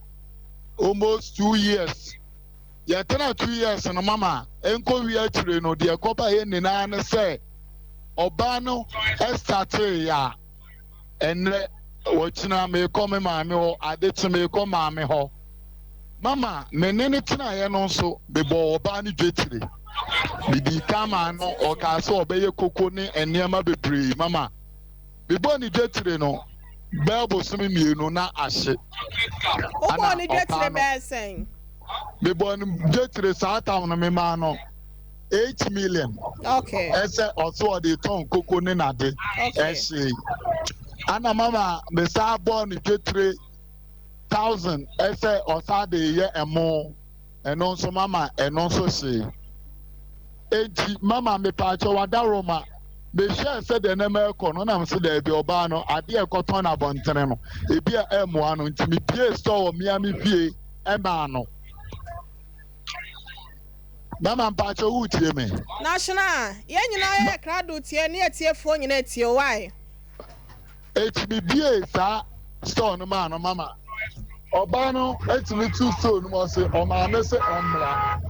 Speaker 3: almost 2 years. Ya tena 2 years no mama enko wi akire no de koba ye ni na ne se oba no start ya enre wochina me come maame ho adechi me come maame ho mama menene tena ye no so be bo oba ni dwetire bibi kama no o ka so obeye koko ne enema bebre mama be bo ni dwetire no bible sumi mienu na ahye
Speaker 1: O bo ni dwetire be sen.
Speaker 3: be bo ni dwetire sa town no me ma no 8 million.
Speaker 1: Okay.
Speaker 3: Ese also the ton koko ne na de. Ese ana mama me sa born get 3,000 ese osa de ye emo eno so mama eno so se eji mama me pa cho wada roma be share said the name no na so there be oba no ade e koton na bontere no e bia emoa no ntimi pie store Miami pie e ma no mama mpacho wutie me
Speaker 1: national ye nyina ye krado tie ne etie fo nyina etie why
Speaker 3: HBBA sa store no ma no mama oba no etimi two store no mo se o ma me se omra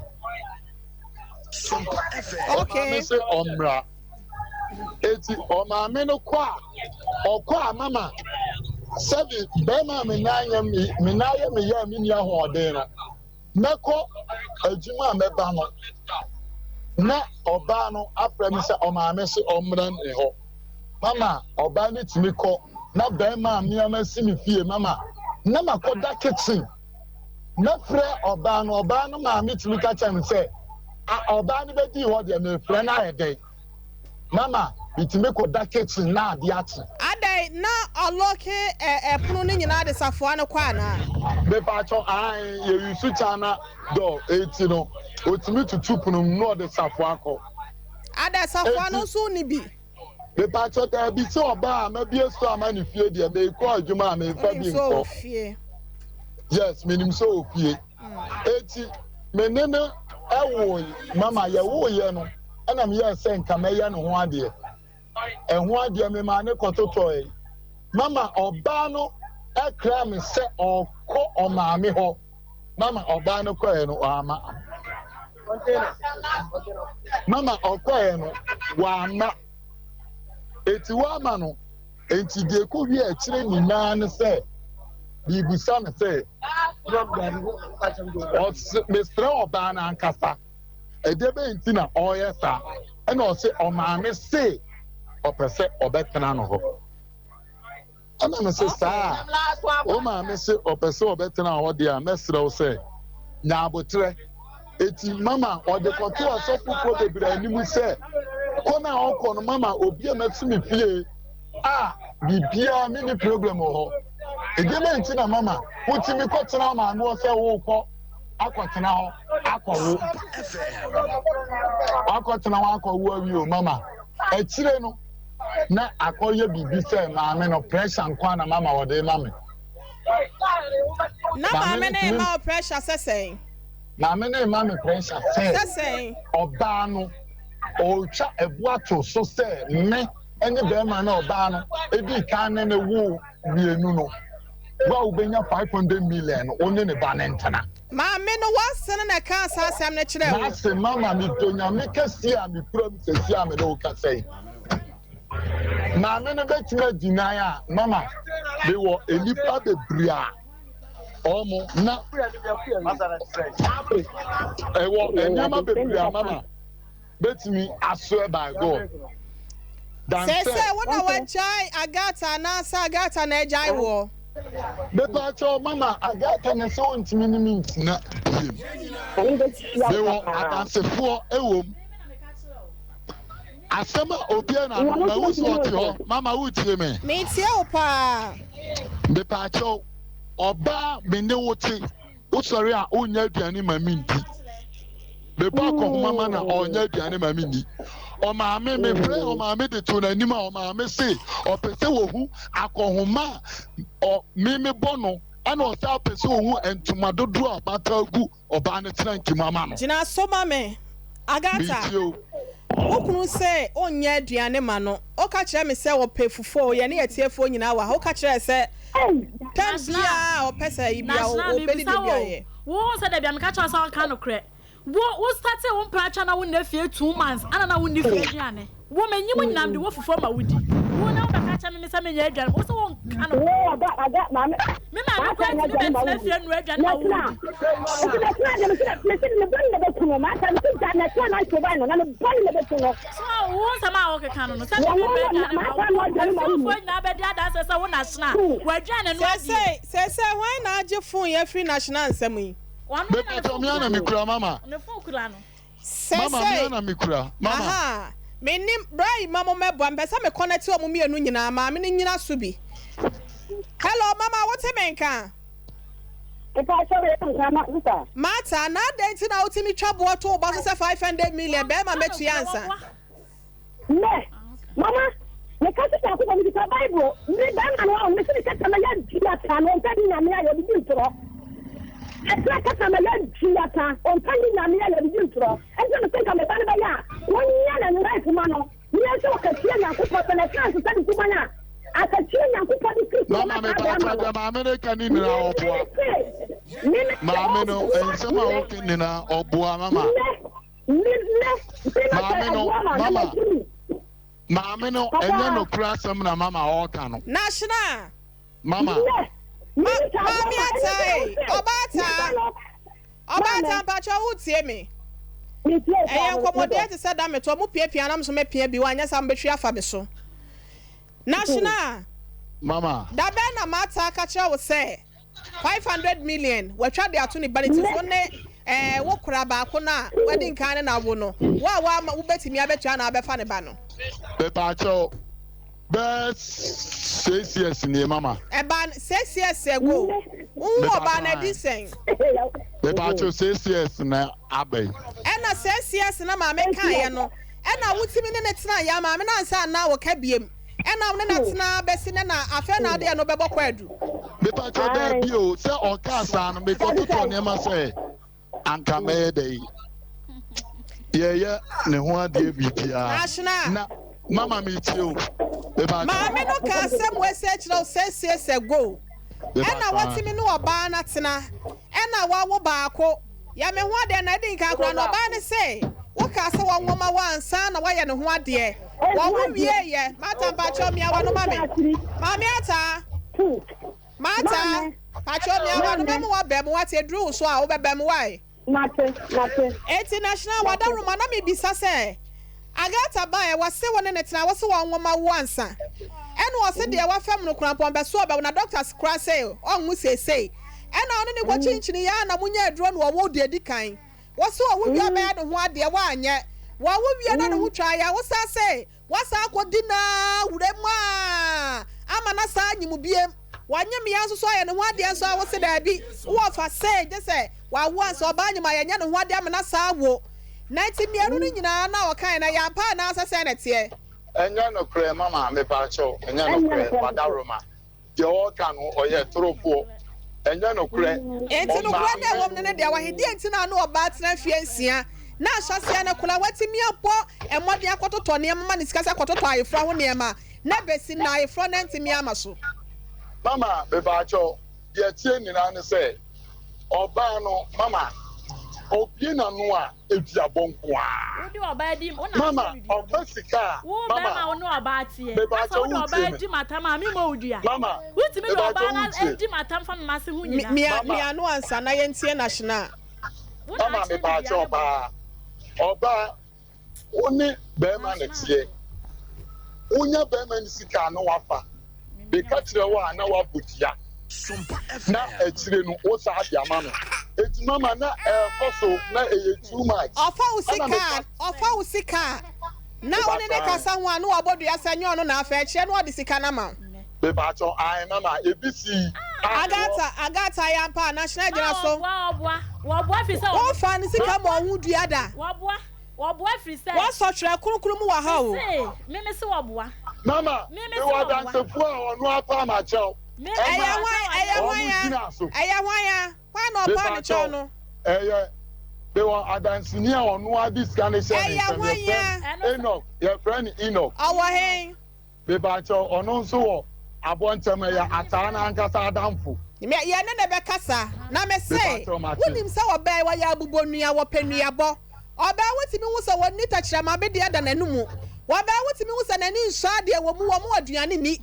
Speaker 1: okay
Speaker 3: se omra eti o ma me no kwa okwa mama sebi be ma me nanya me ya me nia ho odin no meko adwuma meba no na oba no afra me se o ma me se omra ne ho mama oba ne timi ko na be ma me amasi me fie mama na makoda kitchen na frɛ oba no ma me timi ka kyem se oba ne bedi ho de me frɛ na ede mama bitimi ko da kitchen na ade ate
Speaker 1: adai na oloke pono ne nyina de safo no kwa na
Speaker 3: be pa cho ye yusu chana do eti no otimi tutu pono no de safo akọ
Speaker 1: adai safo no so ni bi
Speaker 3: be pa cho da bi so oba ma bi eso ama ne fie de be ko adwuma ma fa bi nko yes minim so ofie eti menene ewo mama ye wo ye no ana me ye se nka me ye no ho ade ehun ade me ma ne kototoe mama oba no ekra me se okọ omaame ho mama oba no ko no ama mama okọ no wa ama eti wa ama no enti de ko wi a kire ni na ne se bibusa me se Mr. oba na ankasa edebe enti na oye sa ena o se omaame se opese obetena no ho ana me se saa o maame se opese obetena ho de a mesre o se nya abotre eti mama o de koto asofu ko bebira animu se ko na okọ no mama obi a matumi fie bibia me ni problem ho edebe enti na mama wotimi ko tena ma no se wo ko akọtena ho akọwo akọtena ho akọwo awi o mama echire no na akọye bibi se maame no pressure nkwa na mama wode mama
Speaker 1: na maame na ma pressure sesen
Speaker 3: maame na mama pressure
Speaker 1: sesen
Speaker 3: oba no o twa ebu ato so se me ene be ma na oba no ebi kan na wu bienu no wa ubenya 500 million onye ne ba na ntana
Speaker 1: maame no wasene na ka asasam na kire
Speaker 3: na se mama mi tonya me kesi a mi prom kesi a me do ka sei maame no betima dinai a mama be wo enipa bebria omo na wo enyama bebria mama betimi aso by God
Speaker 1: say what our jai agata na sa agata na jai wo
Speaker 3: bepa cho mama agata na so ntimi ni mint na be wo atansefo ewom asema obia na na wusu oti ho mama wutie me
Speaker 1: tie o pa
Speaker 3: bepa cho oba me ne wote usori a onya aduane ma minti bepa ko mama na onya aduane ma minni o maame me frɛ o maame de to na nima o maame se o pese wo hu akohoma o me bono ana o sa pese wo hu entuma dodo a batagu oba ne tena nkimama no
Speaker 1: jina so mame agata okunu se onya aduane ma no o ka kire me se wo pe fufuo ye ne yetiefo nyina wa o ka kire se tambia o pese ibia o beli bibia ye
Speaker 2: wo se da bia me ka kire sa ka no kre wo start won pracha na won na fie 2 months ana na won ni fie aduane wo menyim nyam de wo fufuo ma wudi wo na wo ka kire me se me nya aduane wo se won ka no
Speaker 5: aga ma me
Speaker 2: ma ko ni be na fie nu aduane ma wudi so wo sama wo ka no se me be aduane ma wo na be dia da se wo na sna wo aduane no
Speaker 1: se why na age phone ye free national nsem yi
Speaker 3: bepa mi ana mikura mama
Speaker 2: ne phone kura no
Speaker 3: mama mi ana mikura mama
Speaker 1: aha menim brai mama mebo ambesa me connect o mu mienu nyina ma me nyina so bi hello mama what menka mata na denti na utimi twabo to ba so 500 million be ma metu yansa
Speaker 5: Mama, me kasi ta ko mi ka Bible. Me dan na wa me se ka na ya diata no ka ni na me ayo bi ntro. E tra ka na ya diata on ka ni na me ayo bi ntro. E se me se ka me ba na ya. Won ya na na ku ma no. Ni e se ka tia na ku ko na ka se ta ku ma na. Aka tia na ku ko di Kristo.
Speaker 3: Mama me ba ta ma America ni na obo. Mama no ensema o ni na obo mama. Mama no enye no kura asem na mama ọka no.
Speaker 1: National.
Speaker 3: Mama.
Speaker 1: Mami atai. Obata bacho utie me. Eya nkomode te se da meto mu piapia na mso mepia bi wanya sam betwi afa me so. National.
Speaker 3: Mama.
Speaker 1: Da be na mata ka kire wo se 500 million watwa de ato ni balance so ne wo kura ba ko na wedding kan na wo no wa wo betimi abetua na abefa ne ba no
Speaker 3: Pepacho best 6 years ni mama
Speaker 1: ban 6 years ago wo ba na disen
Speaker 3: Pepacho 6 years na abai
Speaker 1: na 6 years na ma me kan ye no na wutimi ne tena ya ma me na nsa na wo ka biem na wo ne tena besi ne na afa na de no bebo kwadu
Speaker 3: Pepacho da bio se o ka sa no me ko to ne ma se anka me dey yeah ne ho ade bibia na mama me tio
Speaker 1: mama no ka sem we se kire 6 years ago na watimi no oba na tena na wa wo baako ya me ho ade na din ka kura no oba ne se wo ka se wo nwoma wansa na wa ye ne ho ade wo wo wie ye mata ba cho mi awa no mame mame ata mata pa cho mi awa no mame wa bem wa te dru so a wo bebem wai
Speaker 5: Mate.
Speaker 1: International wadaruma na me bisa se agata ba e wase wona netina wase wa nwoma wansa ene wase de wa fam no kran pon be so be na doctors kra say on mu sesei ene ono ne ko chinchini ya na munya aduro no wo de dikan wase wo wi aba no ho ade wa anye wo wi na no ho twa ya wasa say wasa akodina wurema ama na sa nyimu biem wanye me yanso so aye ne ho ade so wase da bi wo fa say je say wa wan so ba nyima ya nya ne ho ade amena sa wo 90 mienu ni nyina na o kan na ya pa na asese na tie
Speaker 3: enya no kre mama me pa cho enya no kre wadaroma je o kan o ye tropo enya no kre
Speaker 1: enti no kre na wom ne de wa hedi enti na na o ba tena fie nsia na ahyase na kula watimi apo emode akototo ne mama ne sikasa akototo ayefra ho ne ma na besi na ayefra na ntimi ama so
Speaker 3: mama me pa cho ye tie ni na ne se oba no mama obie na no a etia bonko a
Speaker 2: odi oba di
Speaker 3: mama obasika
Speaker 2: mama wo no oba tie asa wo oba di matama mi mo odua
Speaker 3: mama
Speaker 2: wutimi do oba na di matam fa mama se hu nyina
Speaker 1: mi anu ansa na ye ntie national
Speaker 3: mama me ba cho oba oni be ma na tie unya be ma ni sika no wafa be ka kire wa na wabutia na etire no wo sa ade ama no eti mama na koso na too much
Speaker 1: ofa usika na oni ne kasa ho anu obodu asanyo no na afa eche no odi sika na ma
Speaker 3: be ba cho ai mama ebisi
Speaker 1: agata yampa national jira so
Speaker 2: wo fi se
Speaker 1: wo fa ni sika mo hu duada
Speaker 2: wo fi se
Speaker 1: wo so tire kurukuru mu wa ha o
Speaker 2: me se wo boa
Speaker 3: mama me wa dan se fu a onu apa ma cheo
Speaker 1: aya wanya why no pa ni cho no
Speaker 3: be won adansini a onu adi scan se Enoch your friend Enoch
Speaker 1: awa hen
Speaker 3: be ba cho onu nso wo abontem ya ata na ankasa adamfo
Speaker 1: me ye ne be kasa na me say wonim se wo bai wa ya abubonua wo panua bo oba wotimi wo se woni tachirama be de ada nanumu wo ba wotimi wo se nani nso ade wo mu aduane ni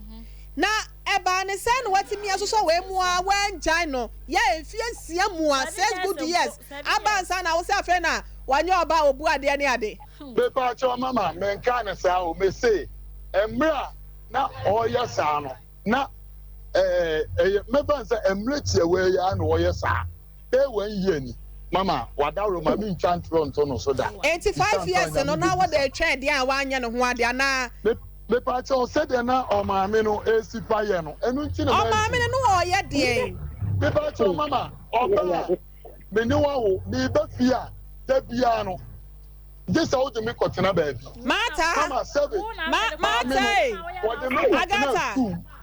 Speaker 1: na eba ne say no watimi asoso we mu a wanjan no ya enfie nsia mu a 6 good years abansa na wo se afa na wanye oba obu ade ne ade
Speaker 3: be pa cho mama men kan sa o me say emra na oya sa no na me ban say emra tie we ya na oya sa e wan ye ni mama wadaro ma mi ntwa ntro no so da
Speaker 1: 85 years no na wo de twa de a wanye no ho ade na
Speaker 3: me pa cho said na o ma me no esipa ye no enu nti na
Speaker 1: o ma me no o ye de
Speaker 3: me pa cho mama o ba me ni wa wo me ba fia da bia no this out to me kotena baby
Speaker 1: Mata
Speaker 3: mama service
Speaker 1: Mata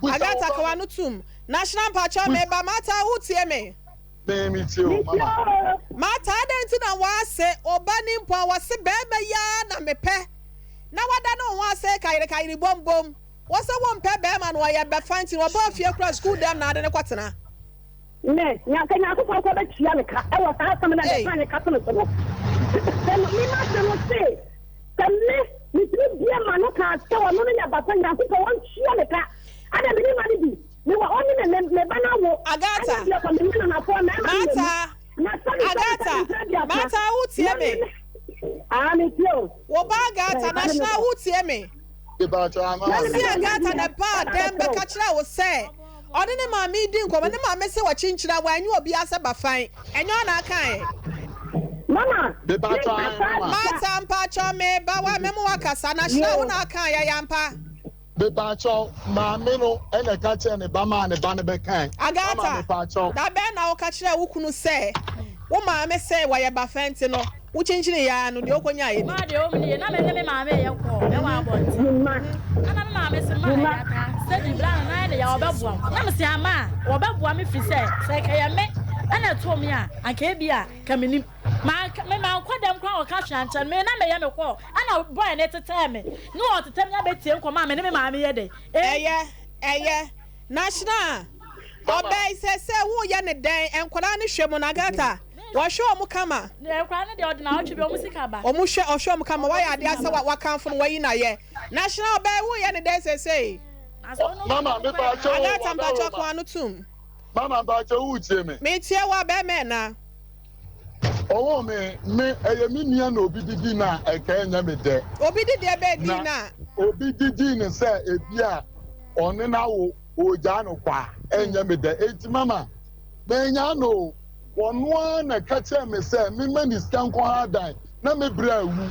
Speaker 1: Agata kawanutum national pacho member Mata who tie me
Speaker 3: me too mama
Speaker 1: Mata denti na wa se obani mpo wa se bebe ya na mepe na wada no wa se kaire bombom wo se wo mpe be ma no ya be fanti wo ba fie kra school dem na ade ne kwatena
Speaker 5: ne nya ko ko be chia me ka e wo sa sam na de fa ne ka so no so me ma se no se tamne mi tri bia ma no ka se wo no nya ba fa nya ko won chia me ka ada me ni ma ni bi me wa oni me ba na wo
Speaker 1: Agata Mata who tie me
Speaker 5: me too
Speaker 1: wo ba Agata national who tie me si Agata na ba dem be ka kira wo se odi ne ma mi di nko ne ma me se wa chinchira wa anyu obi asa ba fan enyo na kan
Speaker 5: mama
Speaker 1: Mata mpa cho me ba wa me mo wakasa national wo na kan ya yampa
Speaker 3: Bebacho, maame no ene ka che ne ba ma ne ba ne be kan.
Speaker 1: Agata. Da be na wo ka kire wo kunu se. Wo maame se wa ye ba fenti no. Wo chinchini ya no de okonya ye.
Speaker 2: Ma de o me na me maame ye ko. E wa abonti. Ana me maame se ma ya ka. Se di bla na ne ya obebua. Na me se ama, obebua me fi se ka ya me. Ana to me a anka bi a ka me ma kwadam kwa ka hwanchan me na me ye me ko ana boy ne tete me no o tete me abetie nko ma me ne me ma me ye de
Speaker 1: eye national obey se wo ye ne den enkwala ne hwemu na Agata wo hwe omu kama
Speaker 2: ne enkwala ne de odina o twe bi omu sika ba
Speaker 1: omu hwe o hwe omu kama wa ya ade ase wa kanfo no wayi na ye national obey wo ye ne den se
Speaker 3: mama me ba cho
Speaker 1: Agata mba cho kwa no tum
Speaker 3: mama ba cho wu tie
Speaker 1: me tie wa be me na
Speaker 3: owo me eye mi nia na obi didi na eka enya me de
Speaker 1: obi didi ebe di na
Speaker 3: obi didi ne se ebi a one na wo oja no kwa enya me de enti mama be nya no wono na ka che me se me mani skan ko ha dan na me bra wu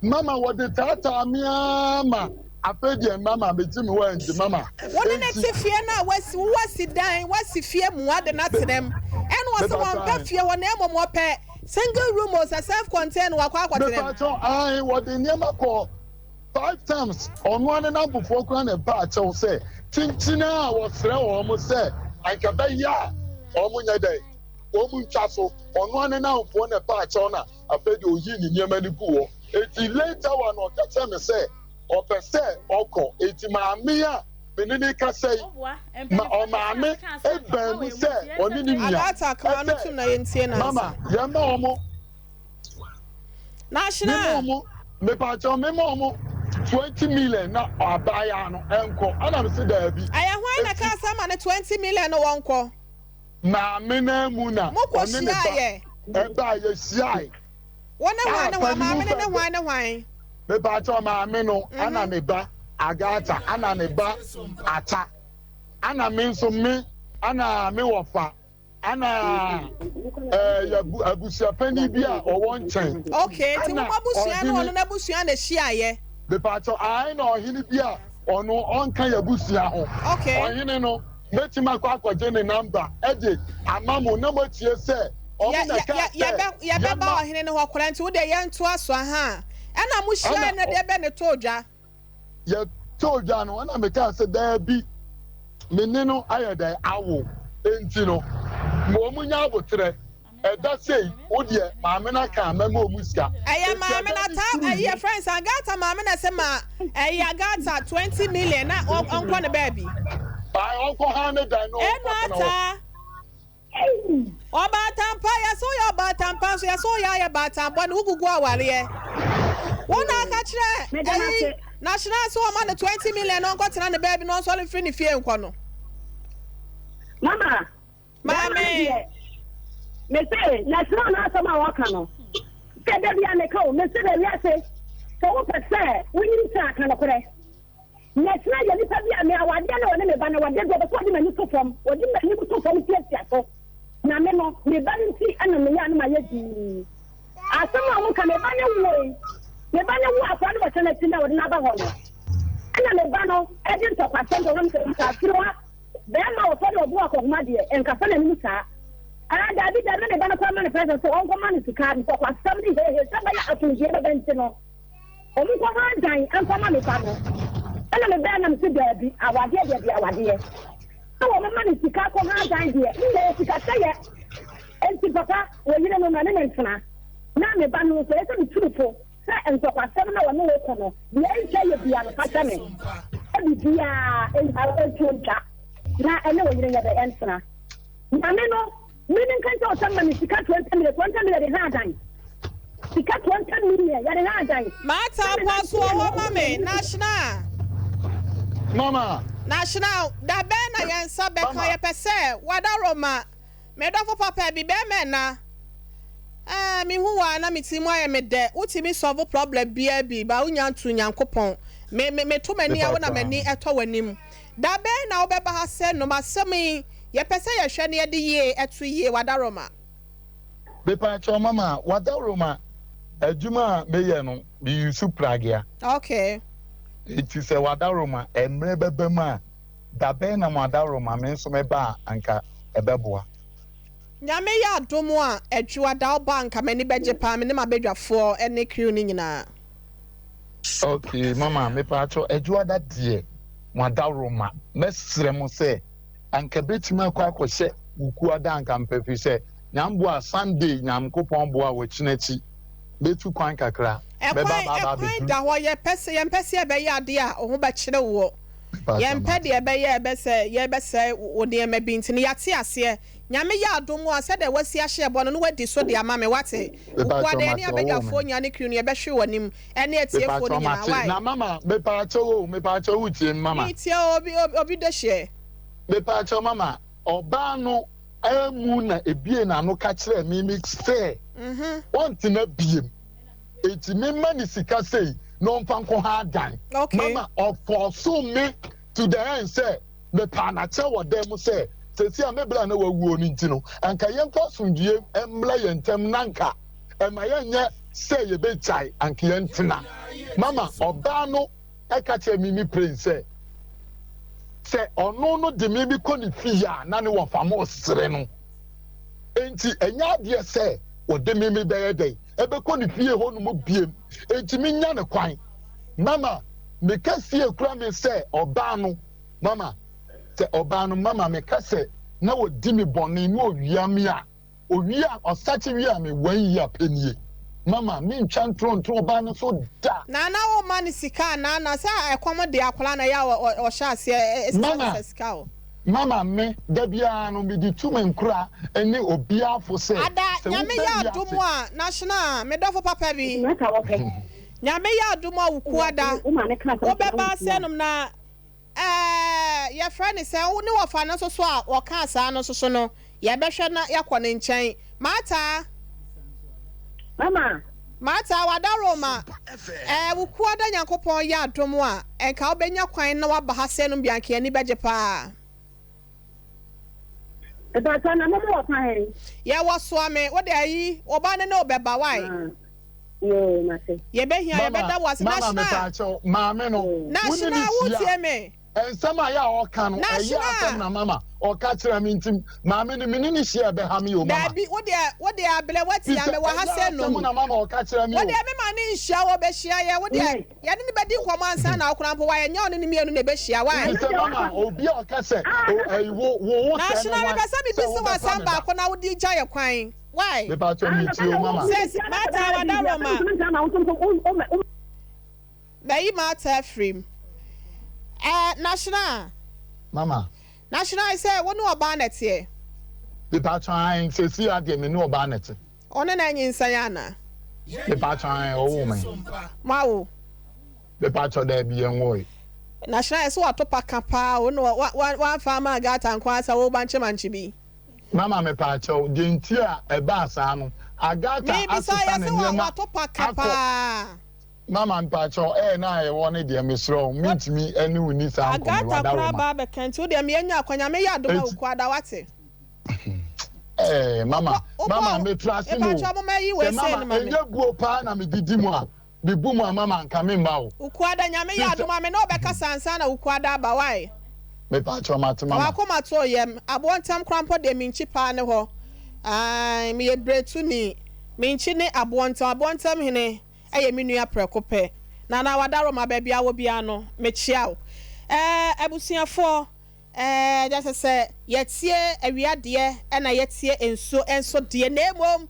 Speaker 3: mama wo de tata mi ama afedie mama me ti me wa nti mama
Speaker 1: woni na ti fie na wasi dan wasi fie mu ade na trem eno wase won pa fie won na emo mo pe single room or self contained wa kwa trem
Speaker 3: ai wo de niam ko 5 times on one na before kwa na ba che say tintina wo frɛ wo mo say anka ba ya o mo nya dai o mu ntwa so on one na before na ba che na afedi oyi ni niam ani ku wo eti later one o ka che me say o pe say oko eti ma me ya menene ka say ma o ma me e ba mu say oni ni nia
Speaker 1: Agata ka no tum na yentie na
Speaker 3: mama ya ma o mo
Speaker 1: national
Speaker 3: me pa cho me mo 20 million na abaya no enko ana me se da bi
Speaker 1: aya hwan na ka sama na 20 million no wonko
Speaker 3: na me na mu na
Speaker 1: oni ne ba
Speaker 3: e ba ye siai
Speaker 1: wona hwan na ma me ne hwan na hwan
Speaker 3: me pa cho ma me no ana me ba Agata ana me ba ata ana me nso me ana me wofa ana abusia pani bi a owo nchen
Speaker 1: okay ti mo abusia no ono na abusia na hia ye
Speaker 3: the part I know hini bi a ono onka ya busia ho
Speaker 1: okay
Speaker 3: ohine no metima kwa akwaje ne number eje amamo na motie se o na ka
Speaker 1: ya be ba ohine ne ho kwara nti wo de ye nto aso ha ana mo hia na de be ne todwa
Speaker 3: ya todwa no na me ka se da bi menino ayeda awo enti no mo munya abotre eda sei odie maame na ka mama omuska
Speaker 1: aya maame na ta aya friends Agata maame na se ma aya Agata 20 million na onko ne baby
Speaker 3: ai onko ha ne dan no
Speaker 1: enata oba tampa ya so ya ba tampa so ya so ya ba tampa no gugu aware wona ka kire national so ma na 20 million onko tena ne baby no so le free ne fie enko no
Speaker 5: mama
Speaker 1: mame
Speaker 5: me say national na sama waka no se de bia ne ka o me se de ya se so wo pese woni ta ka no kore national ya ni pa bia me awade na woni me ba na wade go so de mani to fam wodi mani to fam tia so na me no me ba nti ana me ya na ma ye di asama wo ka me ba ne wo afa de ba na ti na wodi na ba ho no ana me ba no e di to kwa sento no me ka tiro be ma wo so de obu akoma de enka fa na ni sa Dabi da na ba na kwa man present so on man to card for somebody here somebody out to the event no. Omu kwa man dan an kwa man fa no. Ana me ba na me dabi awade dia awade. So o man to card kwa man dan dia. Ni le sika saye. Enti papa wo yire no na ne ntena. Na me ba no so e se me turufo. Sa enso kwa sem na wo no wo kono. Bi en che ye bia no pata me. E bia en ha o tunta. Na ene wo yire ya be ntena. Na me no meaning can't tell somebody to cut 20 million hard. To cut 20 million, you're hard time.
Speaker 1: Mata Apostle, Mammy, National.
Speaker 3: Mama.
Speaker 1: National, that Ben and Sabeka, per se, what a Roma. Made of Papa be Bemena. Me who are not meeting why I made there. What me solve a problem, BB, Baunian to Yan Copon. Me too many hours many at all when him. That Ben now Beba has said no matter me. Ye pese ye hwe ne de ye etu ye wadaroma
Speaker 3: Bepa cho mama wadaroma adwuma meye no bi yusu pragia.
Speaker 1: Okay.
Speaker 3: It is a wadaroma emre bebema da be na wadaroma me nso meba anka ebeboa.
Speaker 1: Nyame ya adomo a adwua da bank amani beje pa me ne mabedwafo ene crew ni nyina.
Speaker 3: Okay mama me pa cho adwua da de wadaroma mesrem se anka betima akwa uku ada anka mpefi se nyambo a Sunday nyamkopon bo a wachinachi betu kwan kakra beba baba betu
Speaker 1: da ho ye pese be ya ade a ho ba kire wo ye mpe de be ye be se wo de ma bi ntini yate ase nyame ya adomo a se de wasi ahye bo no wadi so de ama me wate uku de ne abedwafo nya ne kru ne be hwe wonim ene atiefo ne nyina wai
Speaker 3: na mama me pa cho utie mama
Speaker 1: itie obi de hye
Speaker 3: me pa cho mama oba no emu na ebie na no ka kire mi mix fair want na biem eti me mani sika sei no mfanko ha dan mama of so me to the end say me pa na che wo dem say sesi a mebla na wawuo ni ntino anka yemfa sundue emla yentem nanka ema yenye say ye be chai anka yentina mama oba no e ka kire mi prince say ono no de me bi ko ni fia na ne wo famo sere no enti enya de say o de me be ye dey e be ko ni fie ho no mo biem enti mi nya ne kwan mama me ka fie kura me say oba no mama say oba no mama me ka say na wo di me boni no owia me a owia osachi wi a me 1 year penie mama me ntwa ntro oba no so da
Speaker 1: na wo mani sika na say ekomo de akola na ya o sha ase sika o
Speaker 3: mama me da bia no me di tuma nkura ene obia fo say
Speaker 1: ada nyame ya adomo a national me dofo papa bi nyame ya adomo a wuku ada wo beba senum na your friend is saying ni wo fa na so a wo ka asa no so no ye behwe na yakọ ne nchen mata wadaroma wuku ada Nyankopon ya adomo a enka obenya kwan na waba ha senum bianke ani beje pa
Speaker 5: Eba na mo wo fa he
Speaker 1: ye wo so ame wo de ayi oba ne na obeba wai
Speaker 5: ye mate
Speaker 1: ye behia ye beda was national
Speaker 3: mama no
Speaker 1: national wo tie me
Speaker 3: ensama ya oka no eya atam na mama oka kira mi ntim mama ni minini hia be ha mi o mama
Speaker 1: dabi wo de abele wati ya me wa ha se no
Speaker 3: na mama oka kira mi
Speaker 1: wo de me ma ni hia wo be hia ye wo de ya ni be di nkomo ansa na okura mpo wa ye nya oni ni mienu na be hia wa
Speaker 3: mama obi oka se wo
Speaker 1: national be se bi se wa samba ko na wo di gya ye kwan why
Speaker 3: be pa to mi ti o mama
Speaker 1: says mata wadaroma bayi mata frame national
Speaker 3: mama
Speaker 1: national say wonu oba nete
Speaker 3: be pa trying say see ade me no oba nete
Speaker 1: ona na nyinsa ya na
Speaker 3: be pa trying o woman
Speaker 1: mawo
Speaker 3: be pa cho da bi enwo
Speaker 1: national so atopa kapa wonu wa farmer gata nkwa sa wo banche manche bi
Speaker 3: mama me pa cho de ntia e ba asa no agata asesa ne nyema
Speaker 1: atopa kapa
Speaker 3: mama mpacho na ye won de mesro mitimi ene uni sa nko
Speaker 1: agata kra ba be kanti o de me anya akwanya me ya doma ku ada wate
Speaker 3: mama me trust
Speaker 1: no mama
Speaker 3: enye buo pa na me didi mu a be bu mu mama nka me mba wo
Speaker 1: ku ada nya me ya doma me no be ka sansa na ku ada ba wai
Speaker 3: me pacho mate mama
Speaker 1: wa ko mato yem abontam krampo de minchi pa ne ho ai me bretu ni me nchi ne abontam hene eye me nua prekope na wadaro ma ba bia wo bia no me chia wo abusuafo just say yetie awiade e na yetie enso de na emom